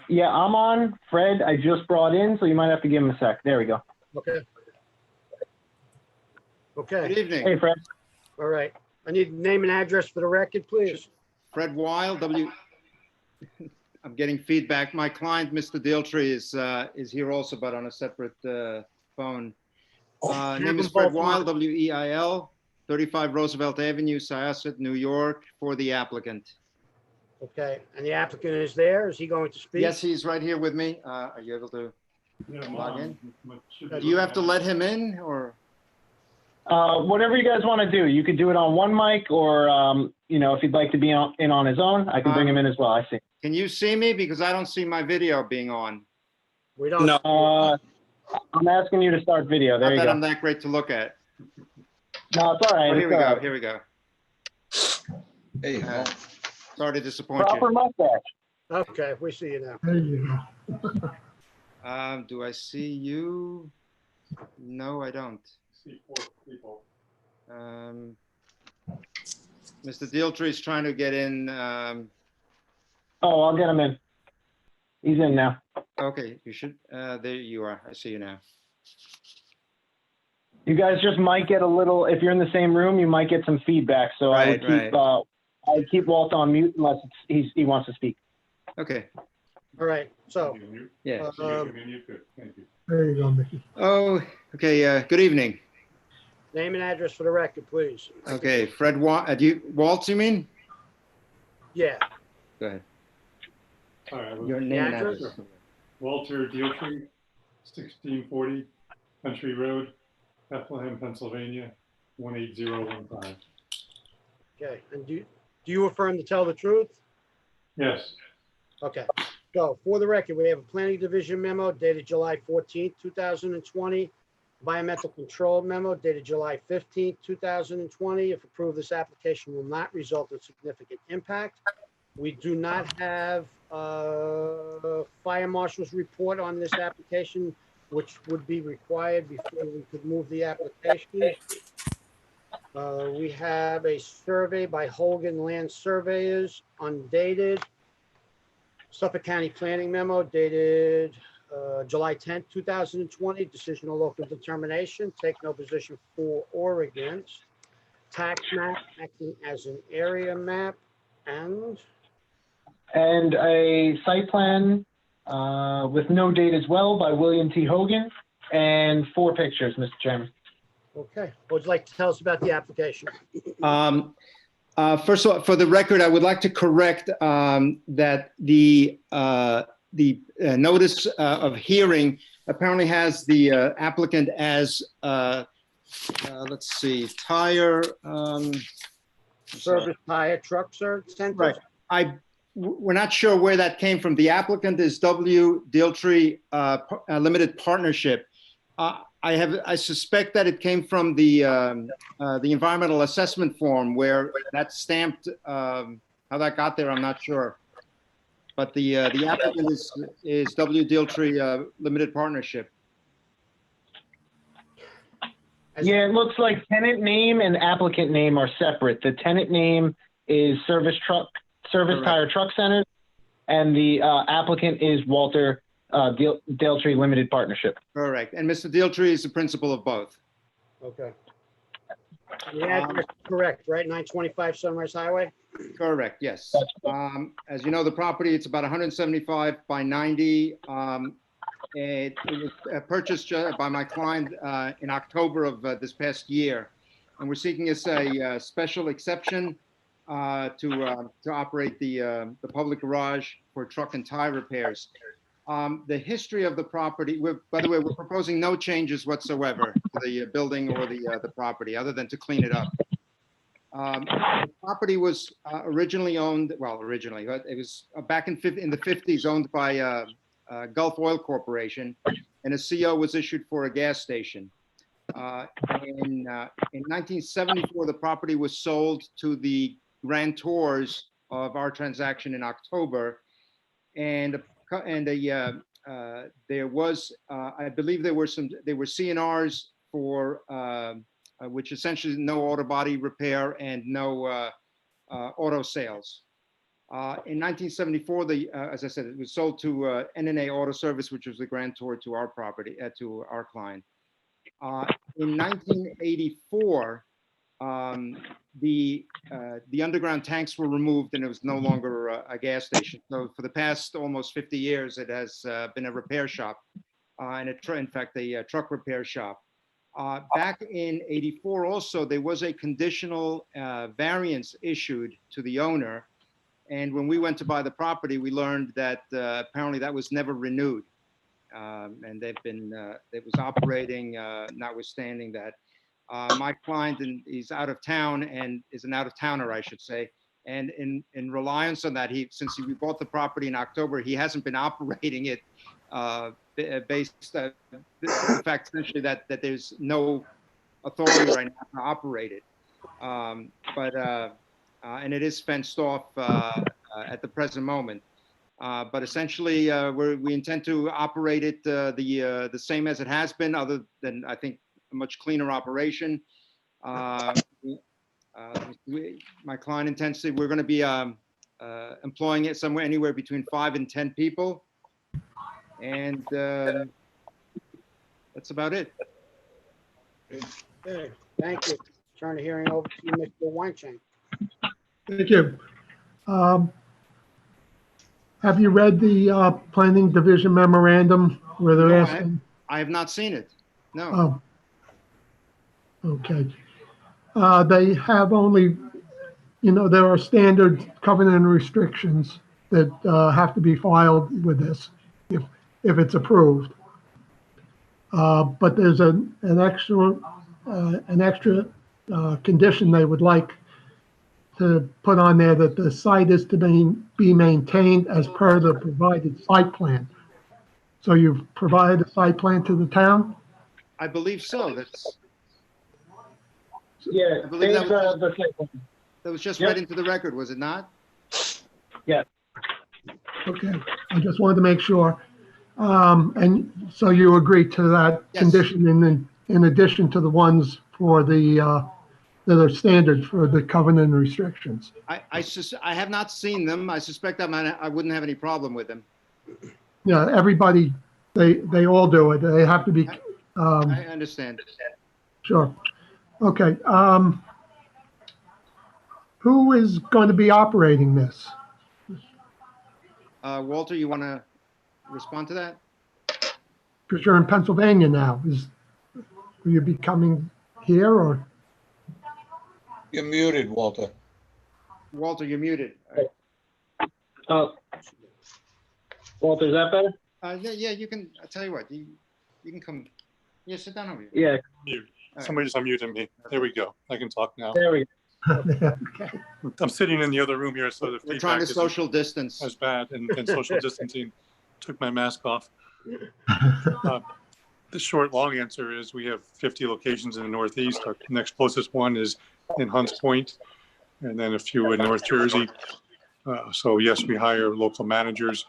Yeah, I'm on. Fred, I just brought in, so you might have to give him a sec. There we go. Okay. Okay. Good evening. Hey, Fred. All right. I need name and address for the record, please. Fred Weil, I'm getting feedback. My client, Mr. Dealtree, is here also, but on a separate phone. Name is Fred Weil, W-E-I-L, 35 Roosevelt Avenue, Syosset, New York, for the applicant. Okay. And the applicant is there. Is he going to speak? Yes, he's right here with me. Are you able to log in? Do you have to let him in, or? Whatever you guys want to do. You could do it on one mic, or if you'd like to be in on his own, I can bring him in as well. I see. Can you see me? Because I don't see my video being on. We don't. No. I'm asking you to start video. There Not you that go. I'm that great to look at. No, it's all right. Oh, here It's we all go. right. Here we go. There you go. Sorry to disappoint Proper you. mustache. Okay, we see you now. There you go. Do I see you? No, I don't. Mr. Dealtree is trying to get in. Oh, I'll get him in. He's in now. Okay, you should. There you are. I see you now. You guys just might get a little. If you're in the same room, you might get some feedback. So I would keep. I would keep Walt on mute unless he wants to speak. Okay. All right. So. Yeah. There you go, Mickey. Oh, okay. Good evening. Name and address for the record, please. Okay, Fred Walt. Walt, you mean? Yeah. Go ahead. All right. Your name and address. Walter Dealtree, 1640 Country Road, Bethlehem, Pennsylvania, 18015. Okay. And do you affirm to tell the truth? Yes. Okay. So for the record, we have a planning division memo dated July 14th, 2020. Environmental control memo dated July 15th, 2020. If approved, this application will not result in significant impact. We do not have a fire marshal's report on this application, which would be required before we could move the application. We have a survey by Hogan Land Surveyors, undated. Suffolk County Planning Memo dated July 10th, 2020. Decision of local determination. Take no position for or against. Tax map acting as an area map, and a site plan with no date as well by William T. Hogan, and 4 pictures, Mr. Chairman. okay. What would you like to tell us about the application? First of all, for the record, I would like to correct that the notice of hearing apparently has the applicant as, let's see, tire. Service tire truck center. Right. We're not sure where that came from. The applicant is W. Dealtree Limited Partnership. I suspect that it came from the environmental assessment form where that's stamped. How that got there, I'm not sure. But the applicant is W. Dealtree Limited Partnership. Yeah, it looks like tenant name and applicant name are separate. The tenant name is Service Tire Truck Center, and the applicant is Walter Dealtree Limited Partnership. Correct. And Mr. Dealtree is the principal of both. Okay. The address is correct, right? 925 Sunrise Highway? Correct, yes. As you know, the property, it's about 175 by 90. It was purchased by my client in October of this past year. And we're seeking a special exception to operate the public garage for truck and tire repairs. The history of the property, by the way, we're proposing no changes whatsoever to the building or the property other than to clean it up. The property was originally owned, well, originally, but it was back in the 50s owned by Gulf Oil Corporation, and a CO was issued for a gas station. In 1974, the property was sold to the grantors of our transaction in October, and there was, I believe there were CNRs for which essentially no auto body repair and no auto sales. In 1974, as I said, it was sold to NNA Auto Service, which was the grantor to our property, to our client. In 1984, the underground tanks were removed and it was no longer a gas station. So for the past almost 50 years, it has been a repair shop, and in fact, a truck repair shop. Back in 84 also, there was a conditional variance issued to the owner. And when we went to buy the property, we learned that apparently that was never renewed. And it was operating notwithstanding that. My client is out of town and is an out-of-towner, I should say. And in reliance on that, since we bought the property in October, he hasn't been operating it based on the fact essentially that there's no authority right now to operate it. And it is fenced off at the present moment. But essentially, we intend to operate it the same as it has been, other than, I think, a much cleaner operation. My client intends to, we're going to be employing it somewhere anywhere between 5 and 10 people. And that's about it. Okay, thank you. Turn the hearing over to you, Mr. Weinstein. Thank you. Have you read the Planning Division memorandum where they're asking? I have not seen it. No. Oh, okay. They have only, there are standard covenant and restrictions that have to be filed with this if it's approved. But there's an extra condition they would like to put on there, that the site is to be maintained as per the provided site plan. So you've provided a site plan to the town? I believe so. Yeah, I believe that was just read into the record, was it not? Yeah. Okay, I just wanted to make sure. And so you agree to that condition in addition to the ones for the that are standard for the covenant and restrictions? I have not seen them. I suspect I wouldn't have any problem with them. Yeah, everybody, they all do it. They have to be. I understand. Sure. Okay. Who is going to be operating this? Walter, you want to respond to that? Because you're in Pennsylvania now. Will you be coming here or? You're muted, Walter. Walter, you're muted. Walter, is that better? Yeah, you can. I'll tell you what. You can come. Yeah, sit down over here. Yeah. Mute. Somebody just unmuted me. There we go. I can talk now. There we go. Okay. I'm sitting in the other room here, so the We're trying to social distance. as bad, and social distancing. Took my mask off. The short, long answer is we have 50 locations in the Northeast. Our next closest one is in Hunts Point, and then a few in North Jersey. So yes, we hire local managers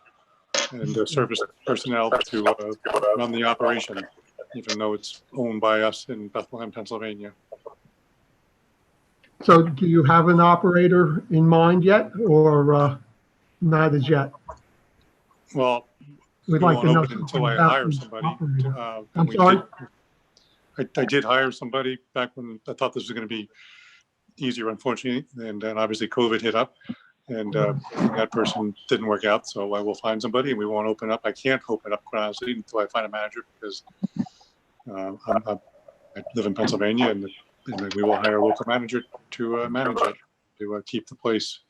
and service personnel to run the operation, even though it's owned by us in Bethlehem, Pennsylvania. So do you have an operator in mind yet, or not as yet? Well, we'd we like to won't know open until something I about hire the somebody. operator. I'm sorry? I did hire somebody back when I thought this was going to be easier, unfortunately, and then obviously COVID hit up, and that person didn't work out. So I will find somebody, and we won't open up. I can't open up, quite honestly, until I find a manager, because I live in Pennsylvania, and then we will hire a local manager to manage it, to keep the place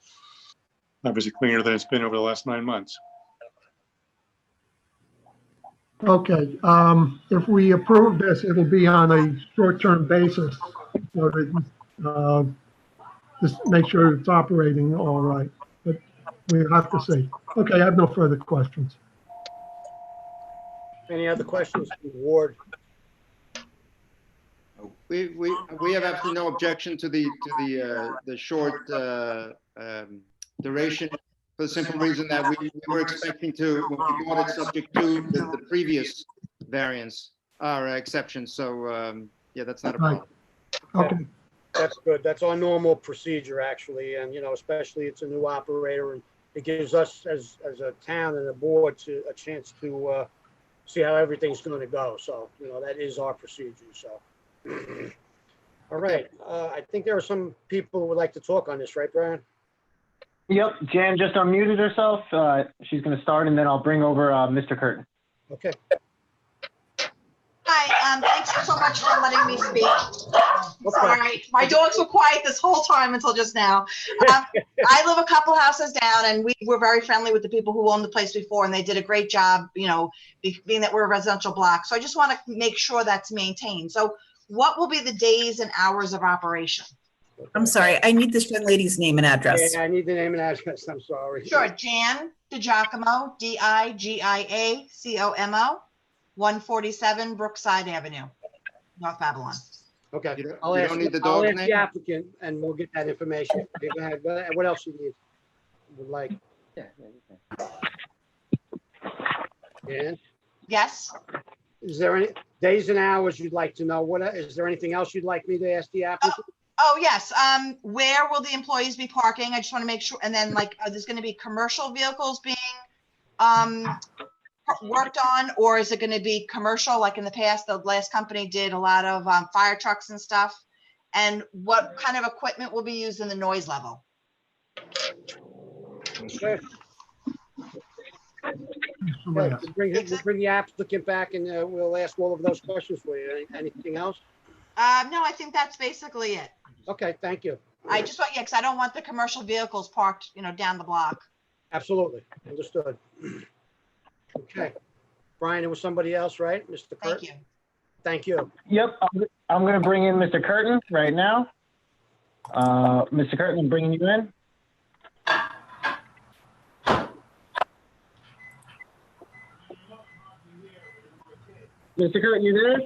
obviously cleaner than it's been over the last 9 months. Okay, if we approve this, it'll be on a short-term basis. So that, just make sure it's operating all right, but we have to see. Okay, I have no further questions. Any other questions from the ward? We have absolutely no objection to the short duration, for the simple reason that we were expecting to, when we bought it, subject to the previous variance or exception. So yeah, that's not a problem. Okay, That's good. That's our normal procedure, actually, and, especially it's a new operator, and it gives us as a town and a board a chance to see how everything's going to go. So, that is our procedure, so. All right, I think there are some people who would like to talk on this, right, Brian? Yep, Jan just unmuted herself. She's going to start, and then I'll bring over Mr. Curtin. Okay. Hi, thanks so much for letting me speak. Sorry, my dogs were quiet this whole time until just now. I live a couple houses down, and we were very friendly with the people who owned the place before, and they did a great job, being that we're a residential block. So I just want to make sure that's maintained. So what will be the days and hours of operation? I'm sorry, I need this young lady's name and address. Yeah, I need the name and address. I'm sorry. Sure, Jan DiGiacomo, DiGiacomo, 147 Brookside Avenue, North Babylon. Okay, You I'll ask don't need the I'll dog's ask name? the applicant, and we'll get that information. Okay, go ahead. What else you would like? Jan, Yes? is there any days and hours you'd like to know? Is there anything else you'd like me to ask the applicant? Oh, yes. Where will the employees be parking? I just want to make sure. And then are there's going to be commercial vehicles being worked on, or is it going to be commercial? Like in the past, the last company did a lot of fire trucks and stuff. And what kind of equipment will be used in the noise level? Okay. We'll bring the applicant back, and we'll ask all of those questions for you. Anything else? No, I think that's basically it. Okay, thank you. I just want, because I don't want the commercial vehicles parked, down the block. Absolutely, understood. Okay, Brian, it was somebody else, right? Mr. Curtin? Thank you. Thank you. Yep, I'm going to bring in Mr. Curtin right now. Mr. Curtin, I'm bringing you in. Mr. Curtin, you there?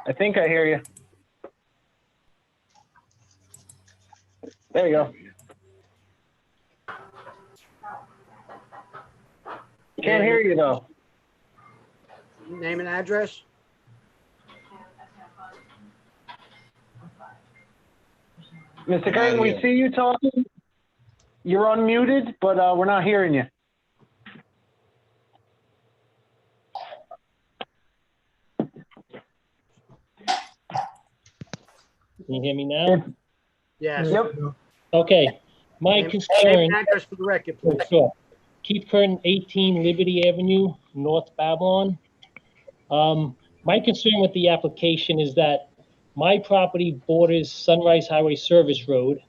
I think I hear you. There you go. Can't hear you though. Name and address? Mr. Curtin, we see you talking. You're unmuted, but we're not hearing you. Can you hear me now? Yes. Yep. Okay. My Name concern, and address for the record, please. sure. Keith Curtin, 18 Liberty Avenue, North Babylon. My concern with the application is that my property borders Sunrise Highway Service Road.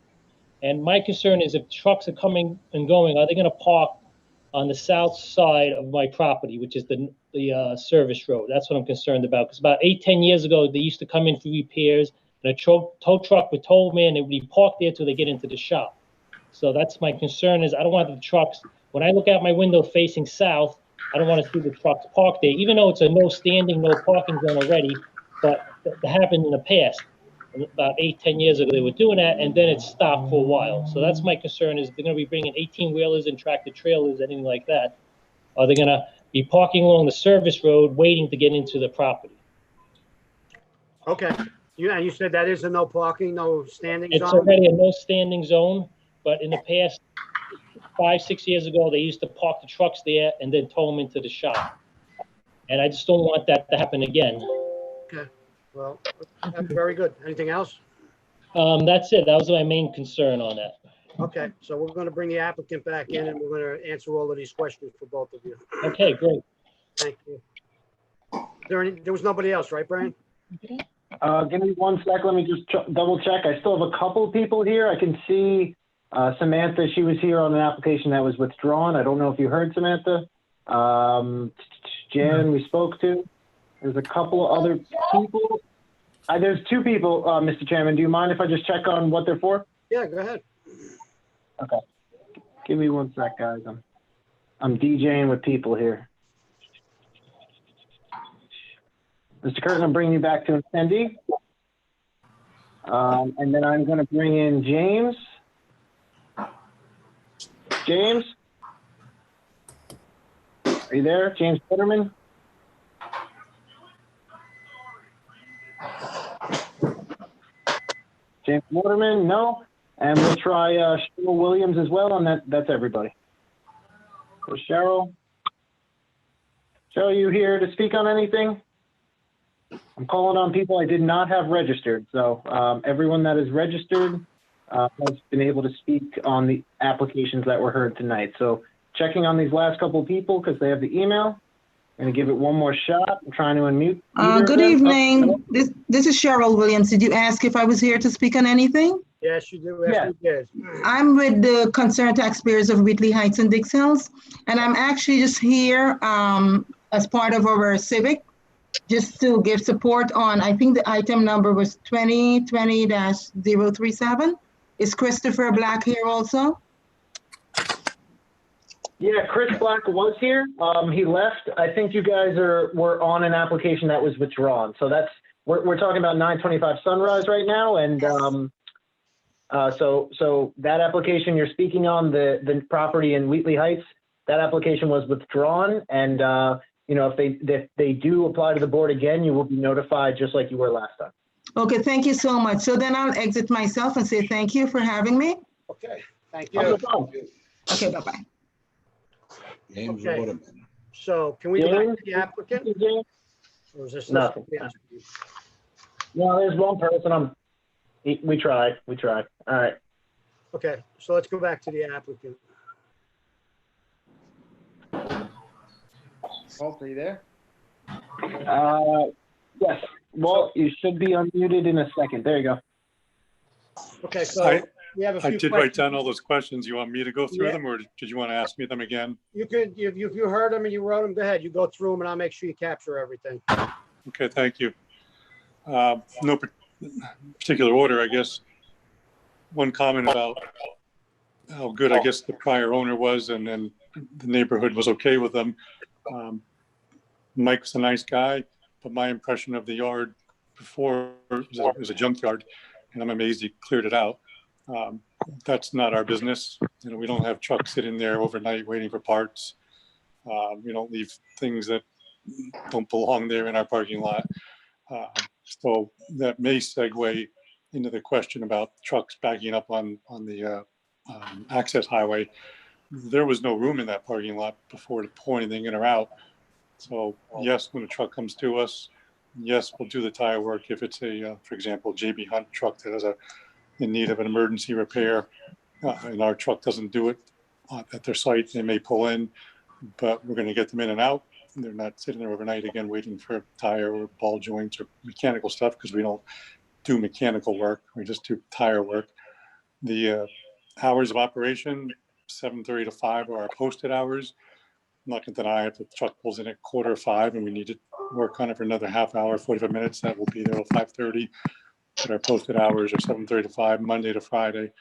And my concern is if trucks are coming and going, are they going to park on the south side of my property, which is the service road? That's what I'm concerned about. Because about 8-10 years ago, they used to come in for repairs, and a tow truck would tow them in, they would be parked there till they get into the shop. So that's my concern is I don't want the trucks, when I look out my window facing south, I don't want to see the trucks parked there, even though it's a no standing, no parking zone already, but that happened in the past. About 8-10 years ago, they were doing that, and then it stopped for a while. So that's my concern is they're going to be bringing 18-wheelers and tractor trailers, anything like that. Are they going to be parking along the service road waiting to get into the property? Okay. You said that is a no parking, no standing It's zone? already a no standing zone, but in the past, 5-6 years ago, they used to park the trucks there and then tow them into the shop. And I just don't want that to happen again. Okay, well, that's very good. Anything else? That's it. That was my main concern on that. Okay, so we're going to bring the applicant back in, and we're going to answer all of these questions for both of you. Okay, great. Thank you. There was nobody else, right, Brian? Give me 1 sec. Let me just double check. I still have a couple people here. I can see Samantha. She was here on an application that was withdrawn. I don't know if you heard Samantha. Jan, we spoke to. There's a couple of other people. There's 2 people, Mr. Chairman. Do you mind if I just check on what they're for? Yeah, go ahead. Okay. Give me 1 sec, guys. I'm DJing with people here. Mr. Curtin, I'm bringing you back to an attendee. And then I'm going to bring in James. James? Are you there? James Pitterman? James Waterman, no. And we'll try Cheryl Williams as well, and that's everybody. So Cheryl, you here to speak on anything? I'm calling on people I did not have registered. So everyone that is registered has been able to speak on the applications that were heard tonight. So checking on these last couple of people because they have the email. I'm going to give it one more shot. I'm trying to unmute. Good evening. This is Cheryl Williams. Did you ask if I was here to speak on anything? Yes, you do. Yes, you did. I'm with the concerned taxpayers of Wheatley Heights and Dix Hills, and I'm actually just here as part of our civic, just to give support on, I think the item number was 2020-037. Is Christopher Black here also? Yeah, Chris Black was here. He left. I think you guys were on an application that was withdrawn. So we're talking about 925 Sunrise right now, and so that application you're speaking on, the property in Wheatley Heights, that application was withdrawn, and if they do apply to the board again, you will be notified just like you were last time. Okay, thank you so much. So then I'll exit myself and say thank you for having me. Okay, thank you. Okay, bye-bye. James Okay. Waterman. So can we go back to the applicant? Or is this Nothing. No, there's one person. We tried. All right. Okay, so let's go back to the applicant. Walt, are you there? Yes. Well, you should be unmuted in a second. There you go. Okay, so we have a few I did questions. write down all those questions. You want me to go through Yeah. them, or did you want to ask me them again? You could, if you heard them and you wrote them, go ahead. You go through them and I'll make sure you capture everything. Okay, thank you. No particular order, I guess. One comment about how good, I guess, the prior owner was, and then the neighborhood was okay with them. Mike was a nice guy, but my impression of the yard before was a junkyard, and I'm amazed he cleared it out. That's not our business. We don't have trucks sitting there overnight waiting for parts. We don't leave things that don't belong there in our parking lot. So that may segue into the question about trucks backing up on the access highway. There was no room in that parking lot before to pour anything in or out. So yes, when a truck comes to us, yes, we'll do the tire work. If it's for example, JB Hunt truck that is in need of an emergency repair, and our truck doesn't do it at their site, they may pull in, but we're going to get them in and out. They're not sitting there overnight again waiting for tire or ball joints or mechanical stuff, because we don't do mechanical work. We just do tire work. The hours of operation, 7:30 to 5 are our posted hours. I'm not going to deny if the truck pulls in at 4:45 and we need to work on it for another half hour, 45 minutes, that will be there till 5:30. But our posted hours are 7:30 to 5, Monday to Friday.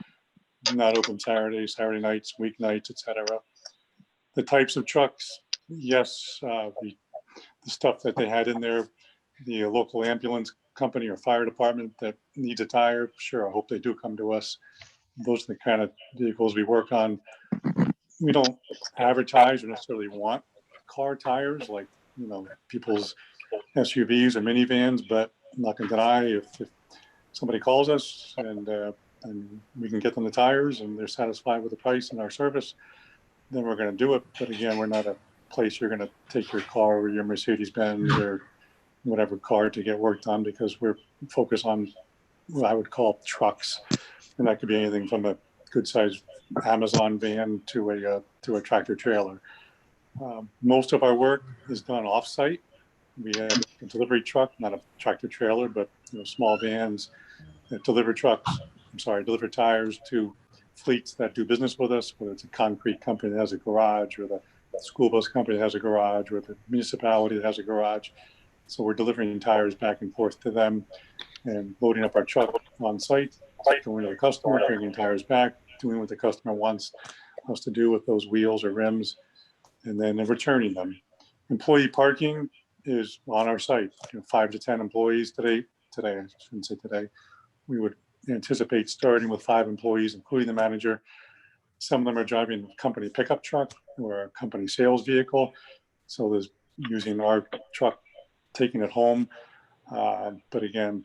Not open Saturdays, Saturday nights, weeknights, etc. The types of trucks, yes, the stuff that they had in there, the local ambulance company or fire department that needs a tire, sure, I hope they do come to us. Those are the kind of vehicles we work on. We don't advertise or necessarily want car tires like, people's SUVs or minivans, but I'm not going to deny if somebody calls us and we can get them the tires and they're satisfied with the price and our service, then we're going to do it. But again, we're not a place you're going to take your car or your Mercedes-Benz or whatever car to get work done, because we're focused on what I would call trucks. And that could be anything from a good sized Amazon van to a tractor trailer. Most of our work is done off-site. We have a delivery truck, not a tractor trailer, but small vans that deliver tires to fleets that do business with us, whether it's a concrete company that has a garage, or the school bus company that has a garage, or the municipality that has a garage. So we're delivering tires back and forth to them and loading up our truck on site, going to the customer, bringing tires back, doing what the customer wants us to do with those wheels or rims, and then returning them. Employee parking is on our site, 5 to 10 employees today, I shouldn't say today. We would anticipate starting with 5 employees, including the manager. Some of them are driving a company pickup truck or a company sales vehicle. So there's using our truck, taking it home. But again,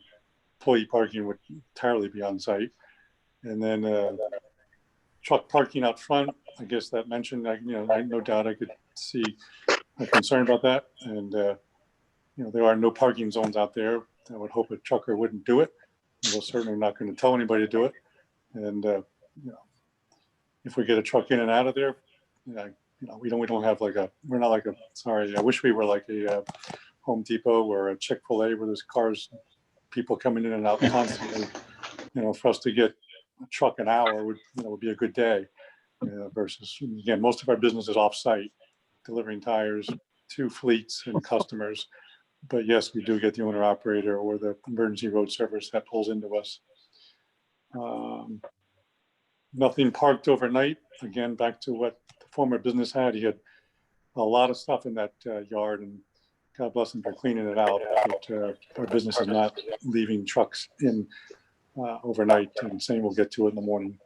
employee parking would entirely be on site. And then truck parking out front, I guess that mentioned, no doubt I could see a concern about that. And, there are no parking zones out there. I would hope a trucker wouldn't do it. We're certainly not going to tell anybody to do it. And, if we get a truck in and out of there, we don't have we're not like sorry, I wish we were like a Home Depot or a Chick-fil-A where there's cars, people coming in and out constantly. For us to get a truck an hour would be a good day. Versus, again, most of our business is off-site, delivering tires to fleets and customers. But yes, we do get the owner operator or the emergency road service that pulls into us. Nothing parked overnight. Again, back to what the former business had. He had a lot of stuff in that yard, and God bless him for cleaning it out. But our business is not leaving trucks in overnight, and same we'll get to it in the morning.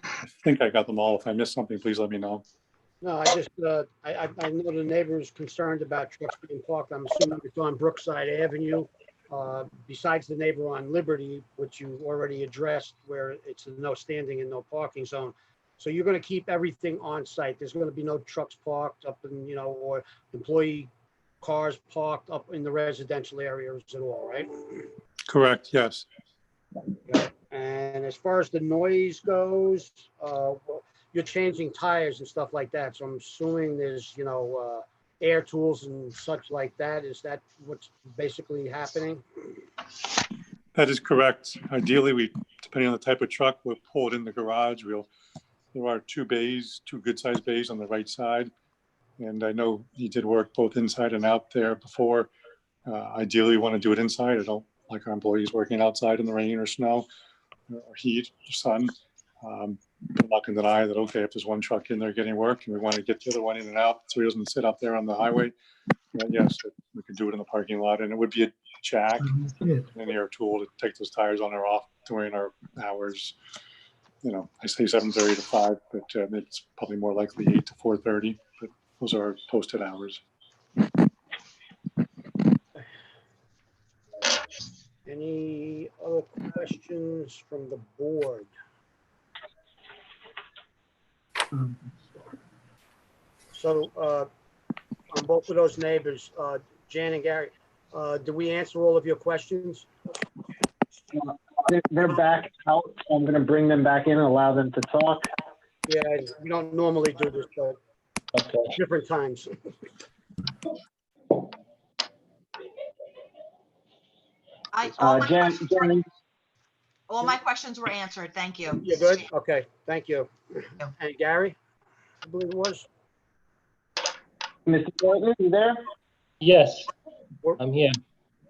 I think I got them all. If I missed something, please let me know. No, I just, I know the neighbor is concerned about trucks being parked. I'm assuming it's on Brookside Avenue. Besides the neighbor on Liberty, which you already addressed, where it's a no standing and no parking zone. So you're going to keep everything on site. There's going to be no trucks parked up in, or employee cars parked up in the residential areas at all, right? Correct, yes. Okay. And as far as the noise goes, you're changing tires and stuff like that. So I'm assuming there's, air tools and such like that. Is that what's basically happening? That is correct. Ideally, depending on the type of truck, we'll pull it in the garage. There are two good sized bays on the right side. And I know he did work both inside and out there before. Ideally, we want to do it inside. I don't like our employees working outside in the rain or snow or heat or sun. I'm not going to deny that, okay, if there's one truck in there getting work and we want to get the other one in and out so he doesn't sit up there on the highway, yes, we could do it in the parking lot. And it would be a jack and an air tool to take those tires on or off during our hours. I say 7:30 to 5, but it's probably more likely 8 to 4:30, but those are our posted hours. Any other questions from the board? So on both of those neighbors, Jan and Gary, did we answer all of your questions? They're back out. So I'm going to bring them back in and allow them to talk. Yeah, we don't normally do this, but different times. All my questions were answered. Thank you. You're good? Okay, thank you. And Gary, I believe it was? Mr. Thornton, you there? Yes, I'm here.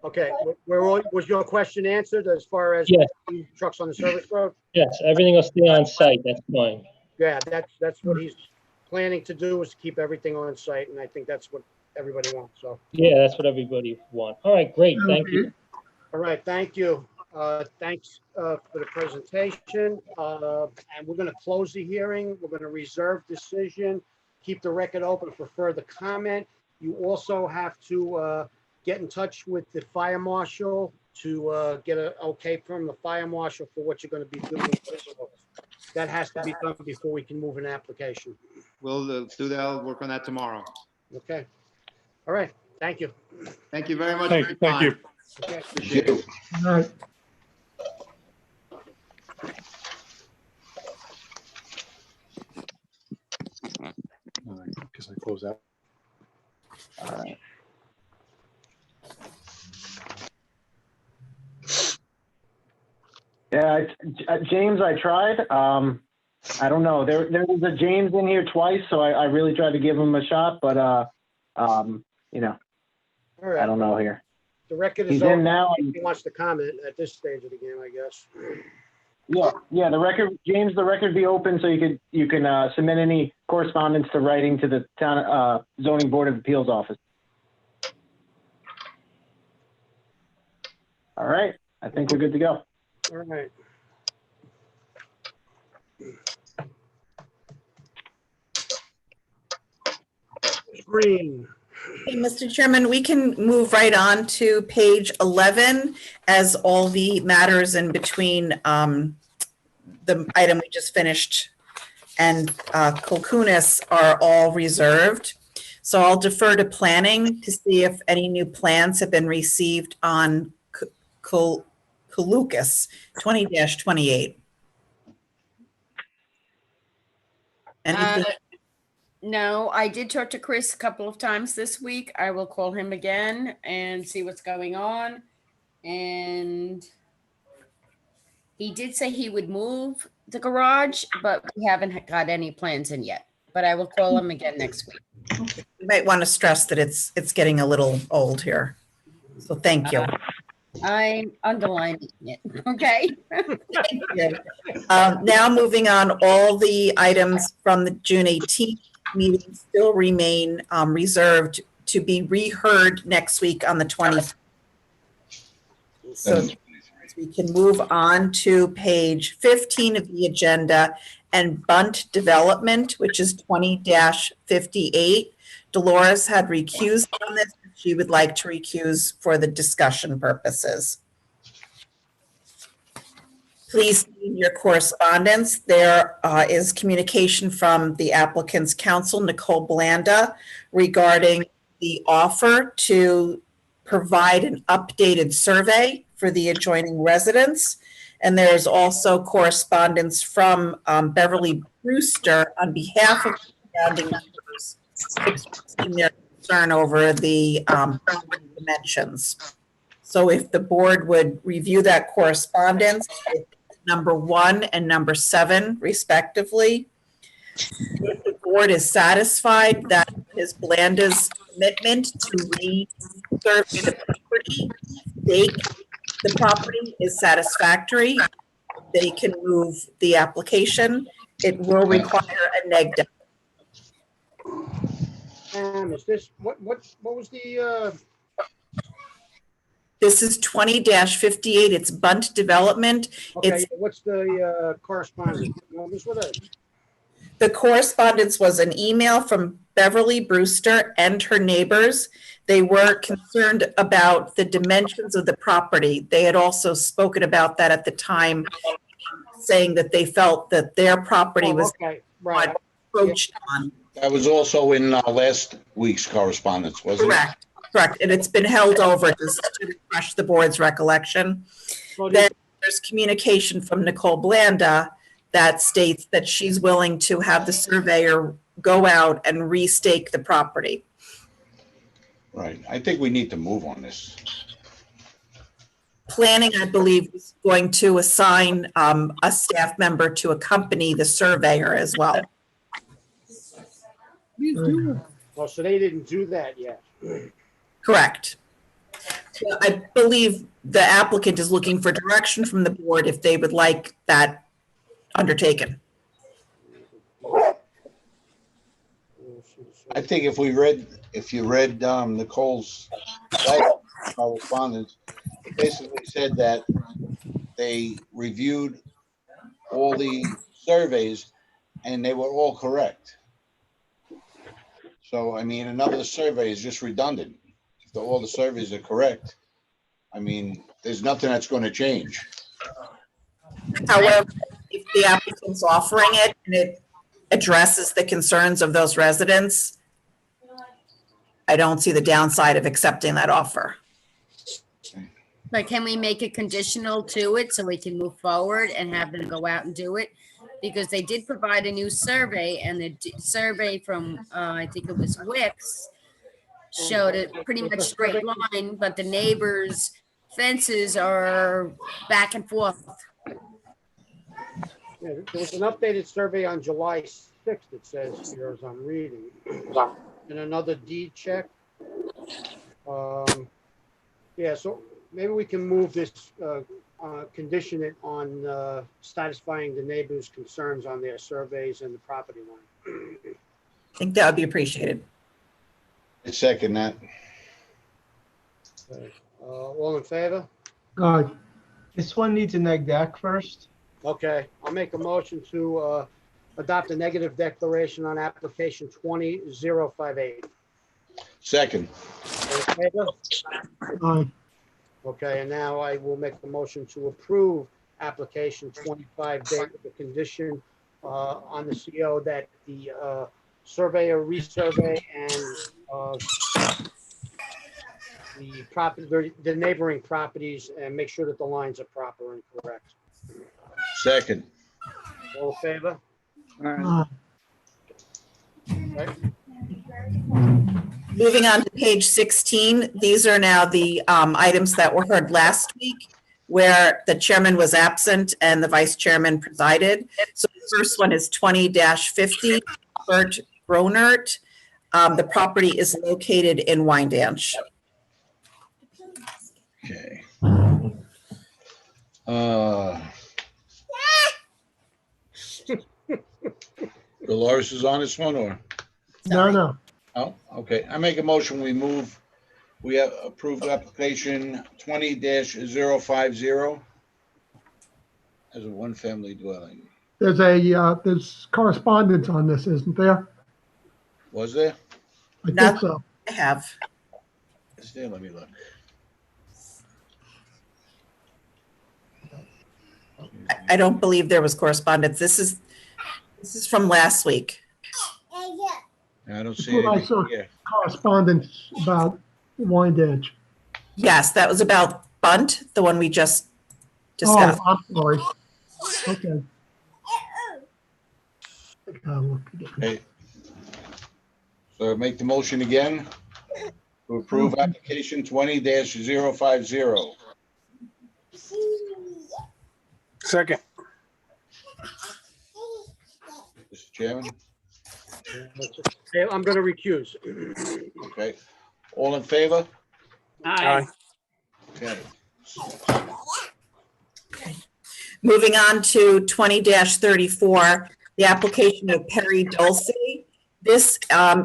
Okay, was your question answered as far as Yes. trucks on the service road? Yes, everything will stay on site. That's fine. Yeah, that's what he's planning to do, is to keep everything on site, and I think that's what everybody wants, so. Yeah, that's what everybody wants. All right, great. Thank you. All right, thank you. Thanks for the presentation. And we're going to close the hearing. We're going to reserve decision, keep the record open for further comment. You also have to get in touch with the fire marshal to get an okay from the fire marshal for what you're going to be doing. That has to be done before we can move an application. We'll do that. I'll work on that tomorrow. Okay. All right. Thank you. Thank you very much. Thank you. Okay. Appreciate it. All right. All right, because I close out. All right. Yeah, James, I tried. I don't know. There was a James in here twice, so I really tried to give him a shot, but All right. I don't know here. The record is He's in open. now. If he wants to comment at this stage of the game, I guess. Yeah. The record, James, the record be open so you can submit any correspondence to writing to the town zoning board of appeals office. All right. I think we're good to go. All right. Green. Hey, Mr. Chairman, we can move right on to page 11 as all the matters in between the item we just finished and Cocoonus are all reserved. So I'll defer to planning to see if any new plans have been received on Collucas 20-28. Anything? No, I did talk to Chris a couple of times this week. I will call him again and see what's going on. And he did say he would move the garage, but we haven't got any plans in yet. But I will call him again next week. You might want to stress that it's getting a little old here. So thank you. I'm underlining it. Okay. Thank you. Now moving on, all the items from the June 18th meeting still remain reserved to be reheard next week on the 20th. So we can move on to page 15 of the agenda and Bunt Development, which is 20-58. Dolores had recused on this. She would like to recuse for the discussion purposes. Please see in your correspondence. There is communication from the applicant's counsel, Nicole Blanda, regarding the offer to provide an updated survey for the adjoining residents. And there's also correspondence from Beverly Brewster on behalf of the surrounding neighbors, expressing their concern over the dimensions. So if the board would review that correspondence, number 1 and number 7 respectively. If the board is satisfied that Ms. Blanda's commitment to re-survey the property, stake the property is satisfactory, they can move the application. It will require a neg deck. Is this, what was the, This is 20-58. It's Bunt Development. okay, what's the correspondence? Numbers with it? The correspondence was an email from Beverly Brewster and her neighbors. They were concerned about the dimensions of the property. They had also spoken about that at the time, saying that they felt that their property was right. approached on. That was also in last week's correspondence, wasn't it? Correct. Correct, and it's been held over just to refresh the board's recollection. Then there's communication from Nicole Blanda that states that she's willing to have the surveyor go out and restake the property. Right. I think we need to move on this. Planning, I believe, is going to assign a staff member to accompany the surveyor as well. Well, so they didn't do that yet. Correct. So I believe the applicant is looking for direction from the board if they would like that undertaken. I think if you read Nicole's correspondence, it basically said that they reviewed all the surveys and they were all correct. So, I mean, another survey is just redundant. If all the surveys are correct, I mean, there's nothing that's going to change. However, if the applicant's offering it and it addresses the concerns of those residents, I don't see the downside of accepting that offer. But can we make it conditional to it so we can move forward and have them go out and do it? Because they did provide a new survey, and the survey from, I think it was Wix, showed it pretty much straight line, but the neighbors' fences are back and forth. Yeah, there was an updated survey on July 6th, it says here as I'm reading. And another deed check. Yeah, so maybe we can move this, condition it on satisfying the neighbors' concerns on their surveys and the property line. I think that would be appreciated. I second that. Okay. All in favor? This one needs a neg deck first. Okay, I'll make a motion to adopt a negative declaration on application 20-058. Second. All in favor? Aye. Okay, and now I will make the motion to approve application 25 day with the condition on the CO that the surveyor resurvey and the property, the neighboring properties, and make sure that the lines are proper and correct. Second. All in favor? Aye. Okay. Moving on to page 16, these are now the items that were heard last week where the chairman was absent and the vice chairman presided. So the first one is 20-50, Bert Gronert. The property is located in Wyandanch. Okay. Dolores is on this one, or? No. Oh, okay. I make a motion, we have approved application 20-050 as a one-family dwelling. There's correspondence on this, isn't there? Was there? I think so. I have. Is there? Let me look. I don't believe there was correspondence. This is from last week. I don't see That's what I anything saw, here. correspondence about Wyandanch. Yes, that was about Bunt, the one we just discussed. Oh, I'm sorry. Okay. Look again. Okay. So make the motion again to approve application 20-050. Second. Mr. Chairman? Okay, I'm going to recuse. Okay. All in favor? Aye. Okay. Moving on to 20-34, the application of Perry Dulce. This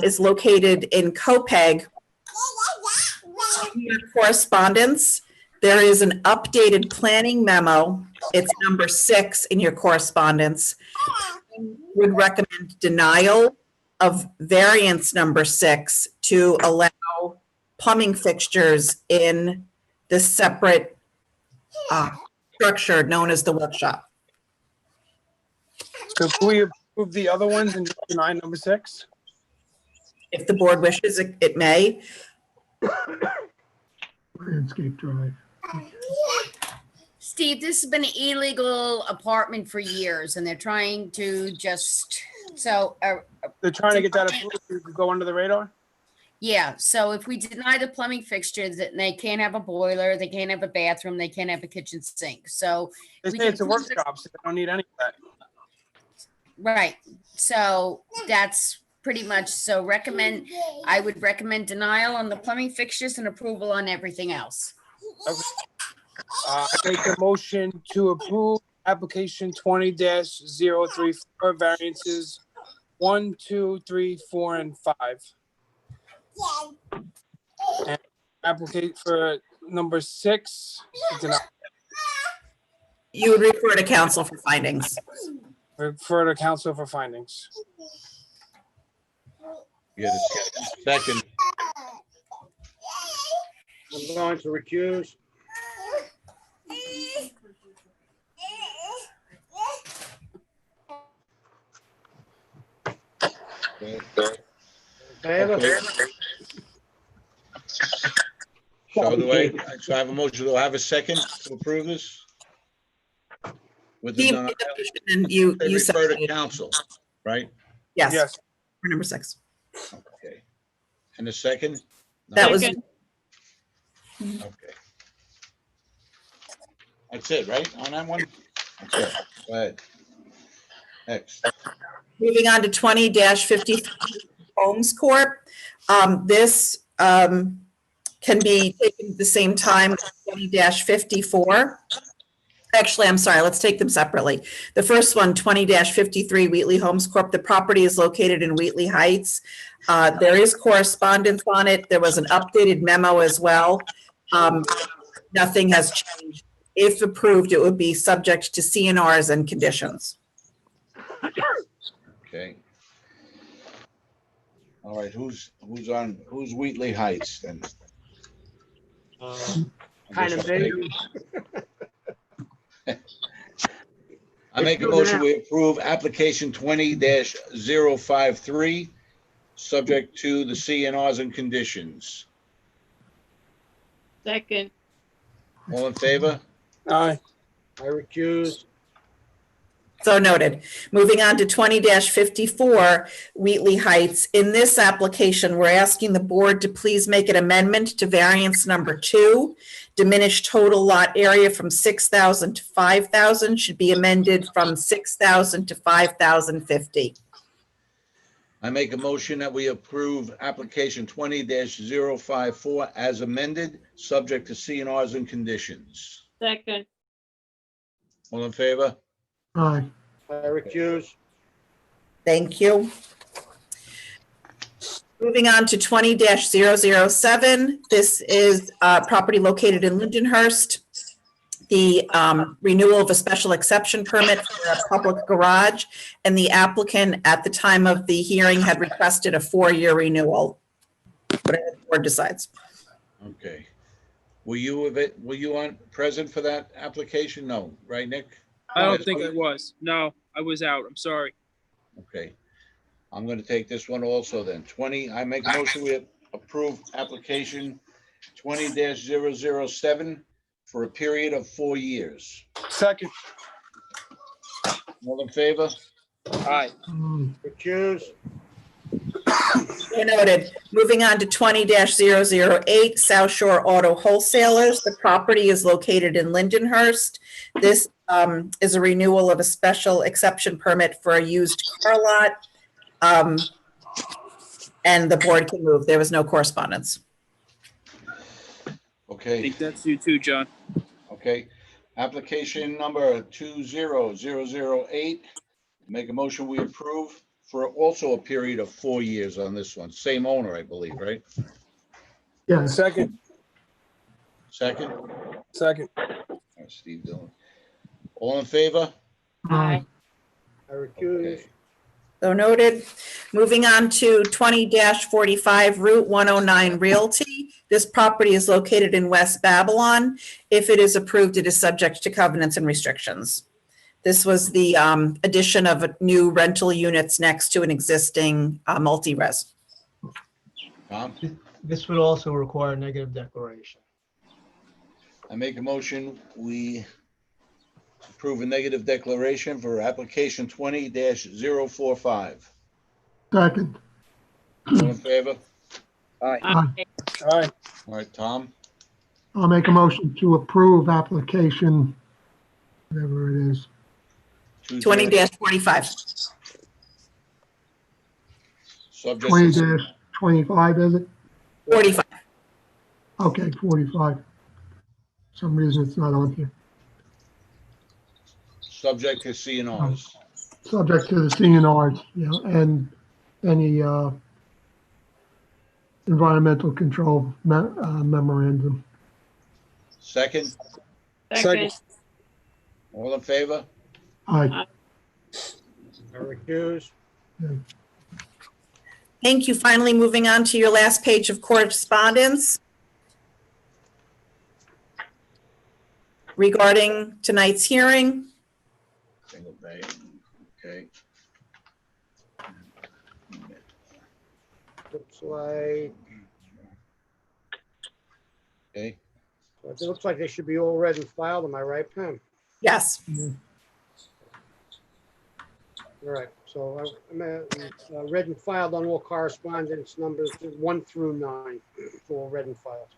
is located in Copeg. In your correspondence, there is an updated planning memo. It's number 6 in your correspondence. Would recommend denial of variance number 6 to allow plumbing fixtures in the separate structure known as the workshop. So can we approve the other ones and just deny number 6? If the board wishes, it may. Landscape Drive. Steve, this has been an illegal apartment for years and they're trying to just, They're trying to get that approved to go under the radar? yeah, so if we deny the plumbing fixtures, then they can't have a boiler, they can't have a bathroom, they can't have a kitchen sink, so. They we say can it's a prove it- workshop, so they don't need any of that. Right, so that's pretty much, I would recommend denial on the plumbing fixtures and approval on everything else. Okay. I make a motion to approve application 20-034 variances 1, 2, 3, 4, and 5. And applicate for number 6. Deny. You would refer to council for findings. Refer to council for findings. Get a second. I'm going to recuse. Okay. Favor? So I have a motion. Do I have a second to approve this? With the Steve, denial? and you They refer to seconded. council, right? Yes, Yes. for number 6. Okay. And the second? That was, Okay. That's it, right, on that one? Okay, go ahead. Next. moving on to 20-50 Homes Corp. This can be taken at the same time as 20-54. Actually, I'm sorry, let's take them separately. The first one, 20-53 Wheatley Homes Corp. The property is located in Wheatley Heights. There is correspondence on it. There was an updated memo as well. Nothing has changed. If approved, it would be subject to CNRs and conditions. Okay. All right, who's Wheatley Heights then? Kind of me. I make a motion, we approve application 20-053, subject to the CNRs and conditions. Second. All in favor? Aye. I recuse. So noted. Moving on to 20-54 Wheatley Heights. In this application, we're asking the board to please make an amendment to variance number 2. Diminish total lot area from 6,000 to 5,000 should be amended from 6,000 to 5,050. I make a motion that we approve application 20-054 as amended, subject to CNRs and conditions. Second. All in favor? Aye. I recuse. Thank you. Moving on to 20-007. This is property located in Lindenhurst. The renewal of a special exception permit for a public garage, and the applicant at the time of the hearing had requested a 4-year renewal. Whatever the board decides. Okay. Were you present for that application? No, right, Nick? I don't think I was. No, I was out. I'm sorry. Okay. I'm going to take this one also then. I make a motion we approve application 20-007 for a period of 4 years. Second. All in favor? Aye. Recuse. Noted. Moving on to 20-008 South Shore Auto Wholesalers. The property is located in Lindenhurst. This is a renewal of a special exception permit for a used car lot. And the board can move. There was no correspondence. Okay. I think that's you too, John. Okay. Application number 20008. Make a motion we approve for also a period of 4 years on this one. Same owner, I believe, right? Yeah. Second. Second? Second. Steve Dillon. All in favor? Aye. I recuse. Okay. So noted. Moving on to 20-45 Route 109 Realty. This property is located in West Babylon. If it is approved, it is subject to covenants and restrictions. This was the addition of new rental units next to an existing multi-res. Tom? This would also require a negative declaration. I make a motion we approve a negative declaration for application 20-045. Second. All in favor? Aye. Aye. Aye. All right, Tom? I'll make a motion to approve application, whatever it is. 20-45. Subject. 20-25, is it? 45. Okay, 45. Some reason it's not on here. Subject to CNRs. Subject to the CNRs, yeah, and any environmental control memorandum. Second? Second. All in favor? Aye. I recuse. Thank you. Finally, moving on to your last page of correspondence regarding tonight's hearing. Single day. Okay. Looks like, Okay. it looks like they should be all read and filed. Am I right, Pam? Yes. All right, so read and filed on all correspondence numbers 1 through 9, all read and filed.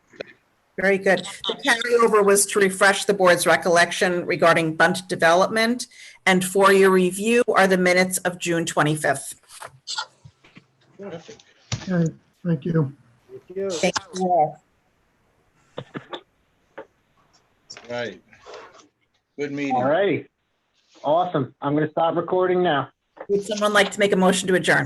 Very good. The carryover was to refresh the board's recollection regarding bunt development, and for your review are the minutes of June 25th. Perfect. Okay, thank you. Thank you. Thank you all. Right. Good meeting. All righty. Awesome. I'm going to stop recording now. Would someone like to make a motion to adjourn?